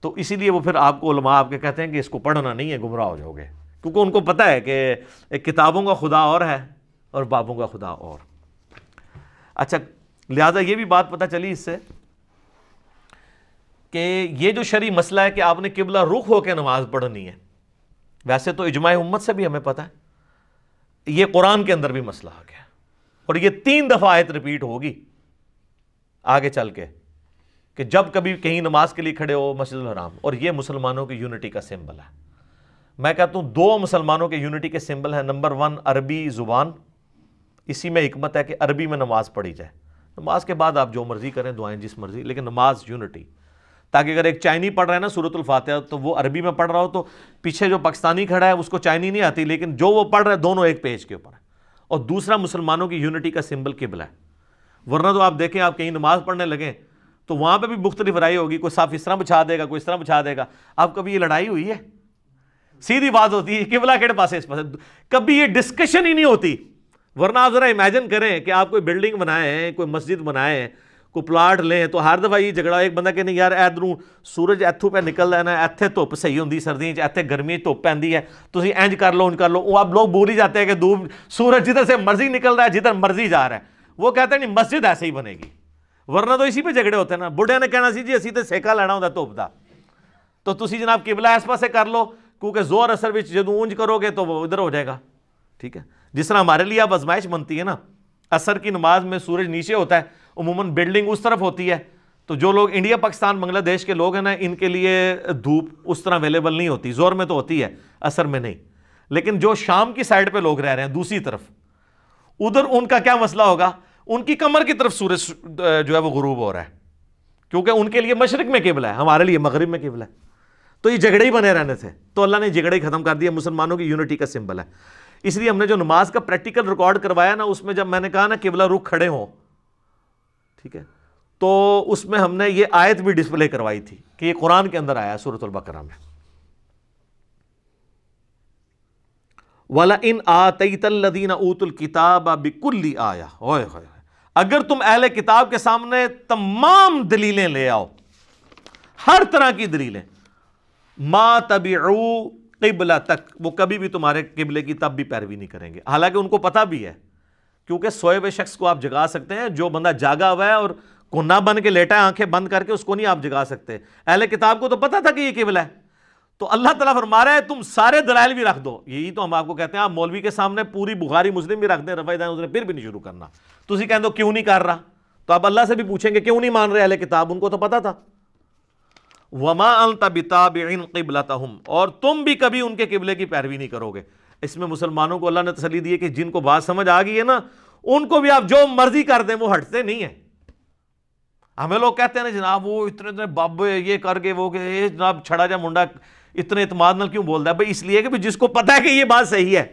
تو اسی لیے وہ پھر آپ کو علماء آپ کے کہتے ہیں کہ اس کو پڑھنا نہیں ہے گمراہ ہو جاؤ گے، کیونکہ ان کو پتہ ہے کہ ایک کتابوں کا خدا اور ہے اور بابوں کا خدا اور۔ اچھا لہٰذا یہ بھی بات پتہ چلی اس سے کہ یہ جو شرعی مسئلہ ہے کہ آپ نے قبلہ رخ ہو کے نماز پڑھنی ہے، ویسے تو اجماع امت سے بھی ہمیں پتہ ہے، یہ قرآن کے اندر بھی مسئلہ آ گیا اور یہ 3 دفعہ آیت ریپیٹ ہوگی آگے چل کے کہ جب کبھی کہیں نماز کے لیے کھڑے ہو مسجد الحرام، اور یہ مسلمانوں کی یونٹی کا سمبل ہے۔ میں کہتا ہوں 2 مسلمانوں کے یونٹی کے سمبل ہیں، نمبر 1 عربی زبان، اسی میں حکمت ہے کہ عربی میں نماز پڑھی جائے، نماز کے بعد آپ جو مرضی کریں دعائیں جس مرضی، لیکن نماز یونٹی، تاکہ اگر ایک چائنی پڑھ رہا ہے نا سورۃ الفاتحہ تو وہ عربی میں پڑھ رہا ہو تو پیچھے جو پاکستانی کھڑا ہے اس کو چائنی نہیں آتی، لیکن جو وہ پڑھ رہا ہے دونوں ایک پیج کے اوپر ہے، اور دوسرا مسلمانوں کی یونٹی کا سمبل قبلہ ہے۔ ورنہ تو آپ دیکھیں آپ کہیں نماز پڑھنے لگیں تو وہاں پہ بھی مختلف رائے ہوگی، کوئی صاف اس طرح بچھا دے گا کوئی اس طرح بچھا دے گا، اب کبھی یہ لڑائی ہوئی ہے؟ سیدھی بات ہوتی ہے قبلہ کہڑے پاسے اس پاسے، کبھی یہ ڈسکشن ہی نہیں ہوتی۔ ورنہ آپ ذرا امیجن کریں کہ آپ کوئی بلڈنگ بنائیں، کوئی مسجد بنائیں، کوئی پلاٹ لیں، تو ہر دفعہ یہ جھگڑا ایک بندہ کہ نہیں یار ادھروں سورج اتھوں پہ نکل ہے نا، ایتھے دھوپ صحیح ہوندی سردیاں چ، ایتھے گرمی دھوپ پیندی ہے، تسی انج کر لو انج کر لو، وہ اب لوگ بھول ہی جاتے ہیں کہ دھوپ سورج جدھر سے مرضی نکل رہا ہے جدھر مرضی جا رہا ہے، وہ کہتے ہیں نہیں مسجد ایسے ہی بنے گی، ورنہ تو اسی پہ جھگڑے ہوتے ہیں نا، بڑھے نے کہنا سی جی اسی تے سیکا لینا ہوندا دھوپ دا، تو تسی جناب قبلہ اس پاسے کر لو کیونکہ زور اثر وچ جدوں اونج کرو گے تو وہ ادھر ہو جائے گا، ٹھیک ہے۔ جس طرح ہمارے لیے اب آزمائش بنتی ہے نا، عصر کی نماز میں سورج نیچے ہوتا ہے، عموماً بلڈنگ اس طرف ہوتی ہے، تو جو لوگ انڈیا پاکستان بنگلہ دیش کے لوگ ہیں نا ان کے لیے دھوپ اس طرح اویلیبل نہیں ہوتی، زور میں تو ہوتی ہے عصر میں نہیں، لیکن جو شام کی سائڈ پہ لوگ رہ رہے ہیں دوسری طرف، ادھر ان کا کیا مسئلہ ہوگا، ان کی کمر کی طرف سورج جو ہے وہ غروب ہو رہا ہے، کیونکہ ان کے لیے مشرق میں قبلہ ہے، ہمارے لیے مغرب میں قبلہ ہے، تو یہ جھگڑے ہی بنے رہنے تھے، تو اللہ نے جھگڑے ہی ختم کر دیا، مسلمانوں کی یونٹی کا سمبل ہے۔ اس لیے ہم نے جو نماز کا پریکٹیکل ریکارڈ کروایا نا، اس میں جب میں نے کہا نا قبلہ رخ کھڑے ہوں، ٹھیک ہے، تو اس میں ہم نے یہ آیت بھی ڈسپلے کروائی تھی کہ یہ قرآن کے اندر آیا سورۃ البقرہ میں، وَلَئِنْ آتَيْتَ الَّذِينَ أُوتُوا الْكِتَابَ بِكُلِّ آیَةٍ، اوئے ہوئے، اگر تم اہل کتاب کے سامنے تمام دلیلیں لے آؤ، ہر طرح کی دلیلیں، ما تبعوا قبلتک، وہ کبھی بھی تمہارے قبلے کی تب بھی پیروی نہیں کریں گے، حالانکہ ان کو پتہ بھی ہے، کیونکہ سوئے ہوئے شخص کو آپ جگا سکتے ہیں، جو بندہ جاگا ہوا ہے اور کونا بن کے لیٹا ہے آنکھیں بند کر کے، اس کو نہیں آپ جگا سکتے، اہل کتاب کو تو پتہ تھا کہ یہ قبلہ ہے، تو اللہ تعالیٰ فرما رہا ہے تم سارے دلائل بھی رکھ دو، یہی تو ہم آپ کو کہتے ہیں آپ مولوی کے سامنے پوری بخاری مسلم بھی رکھ دیں، رفع دائیں اس نے پھر بھی نہیں شروع کرنا، تسی کہہ دو کیوں نہیں کر رہا، تو آپ اللہ سے بھی پوچھیں گے کیوں نہیں مان رہے اہل کتاب، ان کو تو پتہ تھا۔ وَمَا أَنْتَ بِتَابِعٍ قِبْلَتَهُمْ، اور تم بھی کبھی ان کے قبلے کی پیروی نہیں کرو گے۔ اس میں مسلمانوں کو اللہ نے تسلی دی ہے کہ جن کو بات سمجھ آ گئی ہے نا، ان کو بھی آپ جو مرضی کر دیں وہ ہٹتے نہیں ہیں۔ ہمیں لوگ کہتے ہیں نا جناب وہ اتنے بابے یہ کر کے وہ کہ جناب چھڑا جا منڈا اتنے اعتماد نال کیوں بولتا ہے، بھائی اس لیے کہ جس کو پتہ ہے کہ یہ بات صحیح ہے،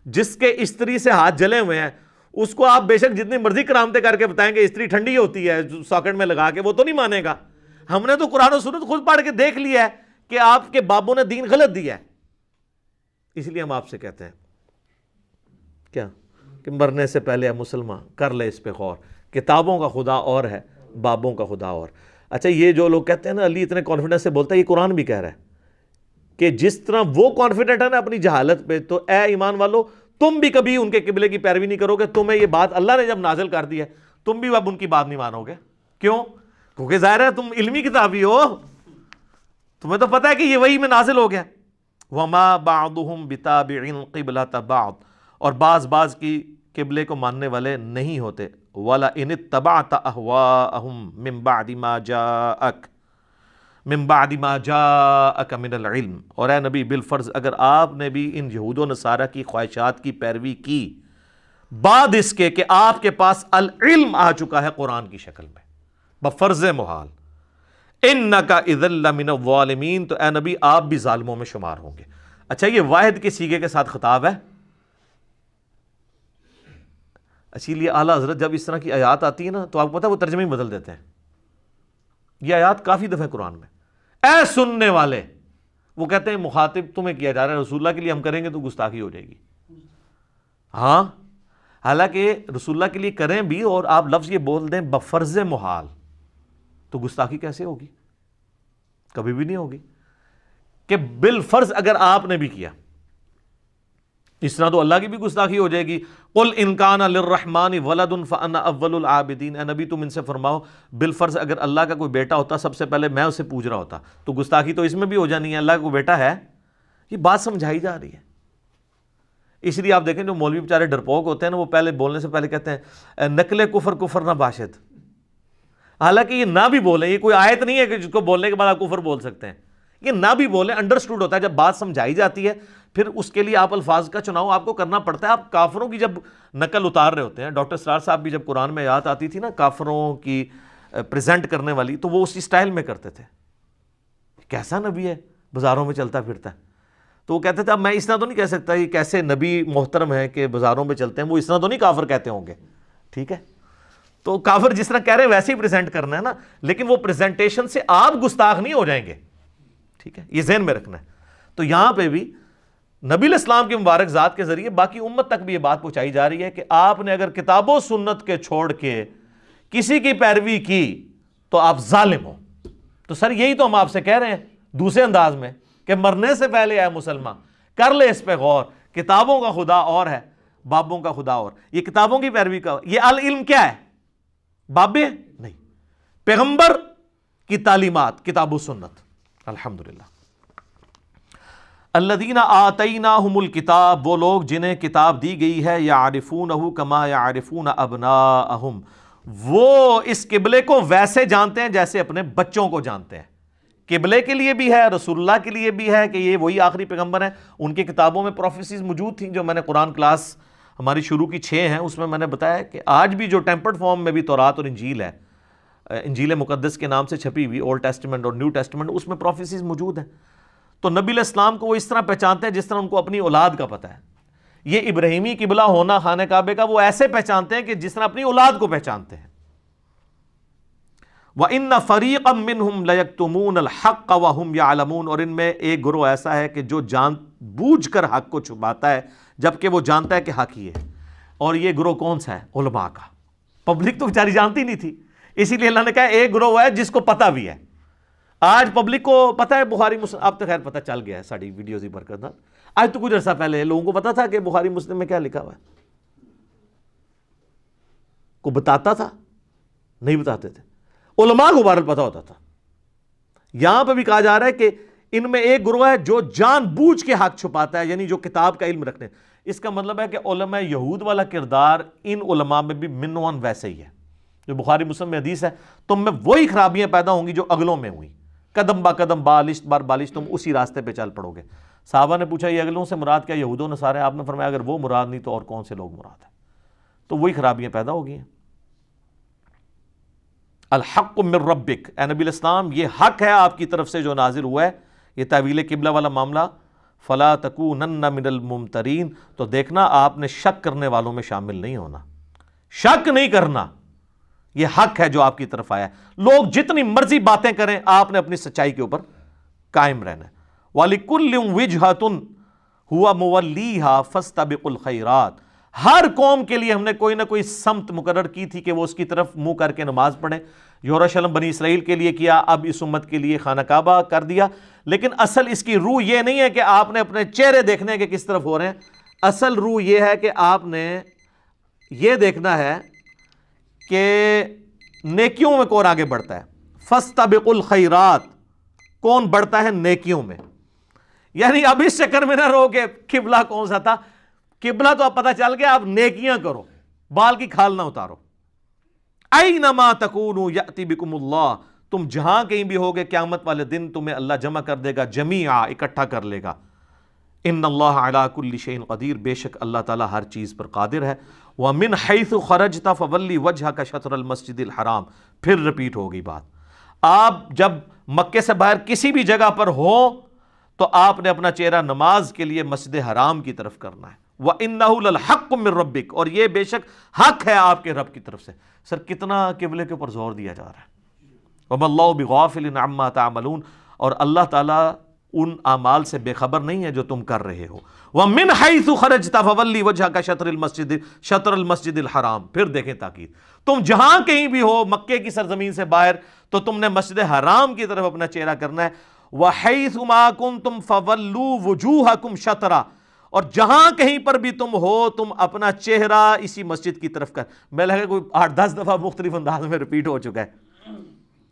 جس کے استری سے ہاتھ جلے ہوئے ہیں اس کو آپ بے شک جتنی مرضی کرامتیں کر کے بتائیں گے استری ٹھنڈی ہوتی ہے ساکٹ میں لگا کے، وہ تو نہیں مانے گا۔ ہم نے تو قرآن و سنت خود پڑھ کے دیکھ لیا ہے کہ آپ کے بابوں نے دین غلط دیا ہے، اس لیے ہم آپ سے کہتے ہیں کیا کہ مرنے سے پہلے مسلمان کر لے اس پہ غور، کتابوں کا خدا اور ہے، بابوں کا خدا اور۔ اچھا یہ جو لوگ کہتے ہیں نا علی اتنے کانفیڈنس سے بولتا ہے، یہ قرآن بھی کہہ رہا ہے کہ جس طرح وہ کانفیڈنٹ ہے نا اپنی جہالت پہ، تو اے ایمان والو تم بھی کبھی ان کے قبلے کی پیروی نہیں کرو گے. تمہیں یہ بات اللہ نے جب نازل کر دی ہے تم بھی اب ان کی بات نہیں مانو گے. کیوں؟ کیونکہ ظاہر ہے تم علمی کتابی ہو، تمہیں تو پتہ ہے کہ یہ وحی میں نازل ہو گیا. وما بعضهم بتابع قبلۃ بعض، اور بعض کی قبلے کو ماننے والے نہیں ہوتے. ولا ان اتبعت اهواءهم من بعد ما جاءك من العلم، اور اے نبی بالفرض اگر آپ نے بھی ان یہود و نصارہ کی خواہشات کی پیروی کی بعد اس کے کہ آپ کے پاس العلم آ چکا ہے قرآن کی شکل میں بفرض محال، انک اذا لمن الظالمین، تو اے نبی آپ بھی ظالموں میں شمار ہوں گے. اچھا یہ واحد کے صیغے کے ساتھ خطاب ہے. اسی لیے اعلیٰ حضرت جب اس طرح کی آیات آتی ہے نا تو آپ کو پتہ ہے وہ ترجمے بدل دیتے ہیں. یہ آیات کافی دفعہ قرآن میں اے سننے والے، وہ کہتے ہیں مخاطب تمہیں کیا جا رہا ہے، رسول اللہ کے لیے ہم کریں گے تو گستاخی ہو جائے گی. ہاں حالانکہ رسول اللہ کے لیے کریں بھی اور آپ لفظ یہ بول دیں بفرض محال، تو گستاخی کیسے ہوگی؟ کبھی بھی نہیں ہوگی. کہ بالفرض اگر آپ نے بھی کیا اس طرح تو اللہ کی بھی گستاخی ہو جائے گی. قل ان کان للرحمن ولد فانا اول العابدین، اے نبی تم ان سے فرماؤ بالفرض اگر اللہ کا کوئی بیٹا ہوتا سب سے پہلے میں اسے پوج رہا ہوتا، تو گستاخی تو اس میں بھی ہو جانی ہے. اللہ کا کوئی بیٹا ہے، یہ بات سمجھائی جا رہی ہے. اس لیے آپ دیکھیں جو مولوی بیچارے ڈرپوک ہوتے ہیں نا وہ پہلے بولنے سے پہلے کہتے ہیں نقل کفر کفر نہ باشد. حالانکہ یہ نہ بھی بولیں، یہ کوئی آیت نہیں ہے کہ جس کو بولنے کے بعد آپ کفر بول سکتے ہیں. یہ نہ بھی بولیں، انڈرسٹوڈ ہوتا ہے. جب بات سمجھائی جاتی ہے پھر اس کے لیے آپ الفاظ کا چناؤ آپ کو کرنا پڑتا ہے. آپ کافروں کی جب نقل اتار رہے ہوتے ہیں، ڈاکٹر سرار صاحب بھی جب قرآن میں آیات آتی تھی نا کافروں کی پریزنٹ کرنے والی، تو وہ اسی سٹائل میں کرتے تھے. کیسا نبی ہے بازاروں میں چلتا پھرتا ہے؟ تو وہ کہتے تھے اب میں اس طرح تو نہیں کہہ سکتا یہ کیسے نبی محترم ہے کہ بازاروں میں چلتے ہیں، وہ اس طرح تو نہیں کافر کہتے ہوں گے. ٹھیک ہے، تو کافر جس طرح کہہ رہے ہیں ویسے ہی پریزنٹ کرنا ہے نا، لیکن وہ پریزنٹیشن سے آپ گستاخ نہیں ہو جائیں گے. ٹھیک ہے، یہ ذہن میں رکھنا ہے. تو یہاں پہ بھی نبی الاسلام کی مبارک ذات کے ذریعے باقی امت تک بھی یہ بات پہنچائی جا رہی ہے کہ آپ نے اگر کتاب و سنت کے چھوڑ کے کسی کی پیروی کی تو آپ ظالم ہو. تو سر یہی تو ہم آپ سے کہہ رہے ہیں دوسرے انداز میں کہ مرنے سے پہلے اے مسلمان کر لے اس پہ غور. کتابوں کا خدا اور ہے، بابوں کا خدا اور. یہ کتابوں کی پیروی کا، یہ العلم کیا ہے؟ بابے نہیں، پیغمبر کی تعلیمات کتاب و سنت. الحمدللہ. الذین آتیناہم الکتاب، وہ لوگ جنہیں کتاب دی گئی ہے، یعرفونہ کما یعرفون ابناءہم، وہ اس قبلے کو ویسے جانتے ہیں جیسے اپنے بچوں کو جانتے ہیں. قبلے کے لیے بھی ہے، رسول اللہ کے لیے بھی ہے کہ یہ وہی آخری پیغمبر ہیں. ان کی کتابوں میں پروفیسیز موجود تھیں جو میں نے قرآن کلاس ہماری شروع کی 6 ہیں اس میں میں نے بتایا کہ آج بھی جو ٹیمپرڈ فارم میں بھی تورات اور انجیل ہے، انجیل مقدس کے نام سے چھپی ہوئی اولڈ ٹیسٹمنٹ اور نیو ٹیسٹمنٹ، اس میں پروفیسیز موجود ہیں. تو نبی علیہ السلام کو وہ اس طرح پہچانتے ہیں جس طرح ان کو اپنی اولاد کا پتہ ہے. یہ ابراہیمی قبلہ ہونا خانہ کعبے کا وہ ایسے پہچانتے ہیں کہ جس طرح اپنی اولاد کو پہچانتے ہیں. وَإِنَّ فَرِيقًا مِّنْهُمْ لَيَكْتُمُونَ الْحَقَّ وَهُمْ يَعْلَمُونَ، اور ان میں ایک گروہ ایسا ہے کہ جو جان بوجھ کر حق کو چھپاتا ہے جبکہ وہ جانتا ہے کہ حق ہی ہے. اور یہ گروہ کون سا ہے؟ علماء کا. پبلک تو بیچاری جانتی نہیں تھی، اسی لیے اللہ نے کہا ایک گروہ ہے جس کو پتہ بھی ہے. آج پبلک کو پتہ ہے بخاری مسلم، اب تو خیر پتہ چل گیا ہے ساری ویڈیوز ہی برکت. آج تو کچھ عرصہ پہلے لوگوں کو پتہ تھا کہ بخاری مسلم میں کیا لکھا ہوا ہے؟ کو بتاتا تھا؟ نہیں بتاتے تھے. علماء کو بہرحال پتہ ہوتا تھا. یہاں پہ بھی کہا جا رہا ہے کہ ان میں ایک گروہ ہے جو جان بوجھ کے حق چھپاتا ہے، یعنی جو کتاب کا علم رکھنے. اس کا مطلب ہے کہ علماء یہود والا کردار ان علماء میں بھی منوان ویسے ہی ہے جو بخاری مسلم میں حدیث ہے. تم میں وہی خرابیاں پیدا ہوں گی جو اگلوں میں ہوئی، قدم با قدم بالشت بار بالشت تم اسی راستے پہ چل پڑو گے. صحابہ نے پوچھا یہ اگلوں سے مراد کیا؟ یہود و نصارہ. آپ نے فرمایا اگر وہ مراد نہیں تو اور کون سے لوگ مراد ہیں؟ تو وہی خرابیاں پیدا ہو گئی ہیں. الحق من ربک، اے نبی الاسلام یہ حق ہے آپ کی طرف سے جو نازل ہوا ہے. یہ تحویل قبلہ والا معاملہ، فلا تکونن من الممترین، تو دیکھنا آپ نے شک کرنے والوں میں شامل نہیں ہونا. شک نہیں کرنا، یہ حق ہے جو آپ کی طرف آیا ہے. لوگ جتنی مرضی باتیں کریں آپ نے اپنی سچائی کے اوپر قائم رہنا ہے. وَلِكُلٍّ وِجْهَةٌ هُوَ مُوَلِّيهَا فَاسْتَبِقُوا الْخَيْرَاتِ، ہر قوم کے لیے ہم نے کوئی نہ کوئی سمت مقرر کی تھی کہ وہ اس کی طرف منہ کر کے نماز پڑھیں. یروشلم بنی اسرائیل کے لیے کیا، اب اس امت کے لیے خانہ کعبہ کر دیا. لیکن اصل اس کی روح یہ نہیں ہے کہ آپ نے اپنے چہرے دیکھنے کہ کس طرف ہو رہے ہیں. اصل روح یہ ہے کہ آپ نے یہ دیکھنا ہے کہ نیکیوں میں کون آگے بڑھتا ہے. فاستبقوا الخیرات، کون بڑھتا ہے نیکیوں میں. یعنی اب اس چکر میں نہ رہو کہ قبلہ کون سا تھا. قبلہ تو اب پتہ چل گیا، آپ نیکیاں کرو، بال کی کھال نہ اتارو. اینما تکونوا یأتی بکم اللہ، تم جہاں کہیں بھی ہوگے قیامت والے دن تمہیں اللہ جمع کر دے گا، جمیعا اکٹھا کر لے گا. ان اللہ علی کل شیء قدیر، بے شک اللہ تعالیٰ ہر چیز پر قادر ہے. ومن حیث خرجت فولی وجہک شطر المسجد الحرام، پھر رپیٹ ہوگی بات. آپ جب مکے سے باہر کسی بھی جگہ پر ہو تو آپ نے اپنا چہرہ نماز کے لیے مسجد حرام کی طرف کرنا ہے. وَإِنَّهُ لَلْحَقُّ مِن رَبِّكَ، اور یہ بے شک حق ہے آپ کے رب کی طرف سے. سر کتنا قبلے کے اوپر زور دیا جا رہا ہے. وَمَا اللَّهُ بِغَافِلٍ عَمَّا تَعْمَلُونَ، اور اللہ تعالیٰ ان اعمال سے بے خبر نہیں ہے جو تم کر رہے ہو. وَمِنْ حَيْثُ خَرَجْتَ فَوَلِّ وَجْهَكَ شَطْرَ الْمَسْجِدِ الْحَرَامِ، پھر دیکھیں تاکید، تم جہاں کہیں بھی ہو مکے کی سرزمین سے باہر تو تم نے مسجد حرام کی طرف اپنا چہرہ کرنا ہے. وَحَيْثُ مَا كُنْتُمْ فَوَلُّوا وُجُوهَكُمْ شَطْرَهُ، اور جہاں کہیں پر بھی تم ہو تم اپنا چہرہ اسی مسجد کی طرف کر. میں لگا کوئی 8-10 دفعہ مختلف انداز میں ریپیٹ ہو چکا ہے.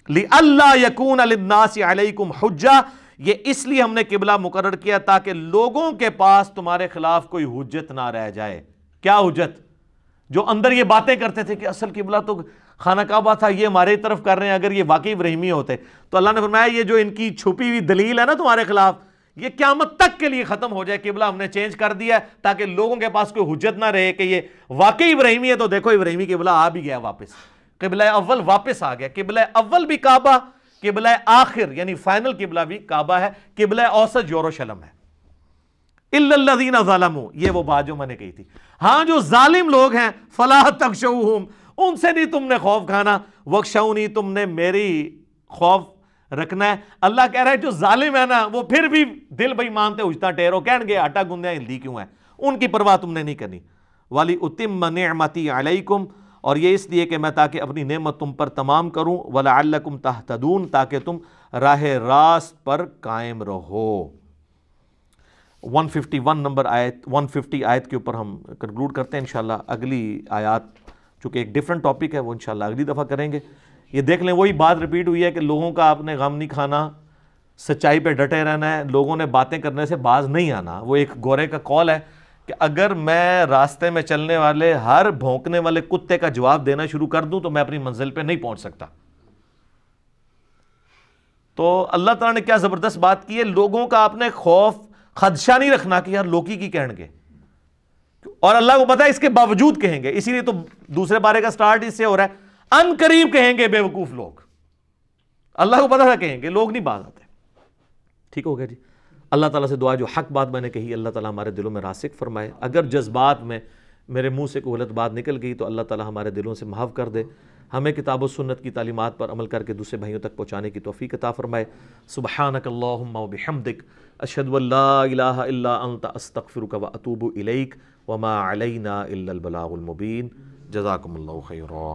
لِأَلَّا يَكُونَ لِلنَّاسِ عَلَيْكُمْ حُجَّةٌ، یہ اس لیے ہم نے قبلہ مقرر کیا تاکہ لوگوں کے پاس تمہارے خلاف کوئی حجت نہ رہ جائے. کیا حجت؟ جو اندر یہ باتیں کرتے تھے کہ اصل قبلہ تو خانہ کعبہ تھا، یہ ہمارے طرف کر رہے ہیں، اگر یہ واقعی ابراہیمی ہوتے تو اللہ نے فرمایا یہ جو ان کی چھپی ہوئی دلیل ہے نا تمہارے خلاف، یہ قیامت تک کے لیے ختم ہو جائے. قبلہ ہم نے چینج کر دیا ہے تاکہ لوگوں کے پاس کوئی حجت نہ رہے کہ یہ واقعی ابراہیمی ہے. تو دیکھو ابراہیمی قبلہ آ بھی گیا واپس، قبلہ اول واپس آ گیا. قبلہ اول بھی کعبہ، قبلہ آخر یعنی فائنل قبلہ بھی کعبہ ہے، قبلہ اوسط یروشلم ہے. الا الذین ظلموا، یہ وہ بات جو میں نے کہی تھی. ہاں جو ظالم لوگ ہیں، فلا تخشوہم، ان سے نہیں تم نے خوف کھانا. وخشونی، تم نے میری خوف رکھنا ہے. اللہ کہہ رہا ہے جو ظالم ہے نا وہ پھر بھی دل بھائی مانتے اجتا ٹیرو کہن گے آٹا گندیا ہلدی کیوں ہے، ان کی پرواہ تم نے نہیں کرنی. وَلِأُتِمَّ نِعْمَتِي عَلَيْكُمْ، اور یہ اس لیے کہ میں تاکہ اپنی نعمت تم پر تمام کروں. وَلَعَلَّكُمْ تَهْتَدُونَ، تاکہ تم راہ راست پر قائم رہو. 151 نمبر آیت 150 آیت کے اوپر ہم کنکلوڈ کرتے ہیں انشاءاللہ. اگلی آیات چونکہ ایک ڈیفرنٹ ٹاپک ہے وہ انشاءاللہ اگلی دفعہ کریں گے. یہ دیکھ لیں وہی بات ریپیٹ ہوئی ہے کہ لوگوں کا آپ نے غم نہیں کھانا، سچائی پہ ڈٹے رہنا ہے، لوگوں نے باتیں کرنے سے باز نہیں آنا. وہ ایک گورے کا کال ہے کہ اگر میں راستے میں چلنے والے ہر بھونکنے والے کتے کا جواب دینا شروع کر دوں تو میں اپنی منزل پہ نہیں پہنچ سکتا. تو اللہ تعالیٰ نے کیا زبردست بات کی ہے، لوگوں کا آپ نے خوف خدشہ نہیں رکھنا کہ یار لوکی کی کہیں گے، اور اللہ کو پتا ہے اس کے باوجود کہیں گے. اسی لیے تو دوسرے بارے کا سٹارٹ اس سے ہو رہا ہے، ان قریب کہیں گے بے وقوف لوگ. اللہ کو پتا تھا کہیں گے، لوگ نہیں باز آتے. ٹھیک ہو گیا جی. اللہ تعالیٰ سے دعا جو حق بات میں نے کہی اللہ تعالیٰ ہمارے دلوں میں راسخ فرمائے. اگر جذبات میں میرے منہ سے کوئی غلط بات نکل گئی تو اللہ تعالیٰ ہمارے دلوں سے محو کر دے. ہمیں کتاب و سنت کی تعلیمات پر عمل کر کے دوسرے بھائیوں تک پہنچانے کی توفیق عطا فرمائے. سبحانک اللہم و بحمدک، اشہد ان لا الہ الا انت، استغفرک و اتوب الیک، وما علینا الا البلاغ المبین. جزاکم اللہ خیرا.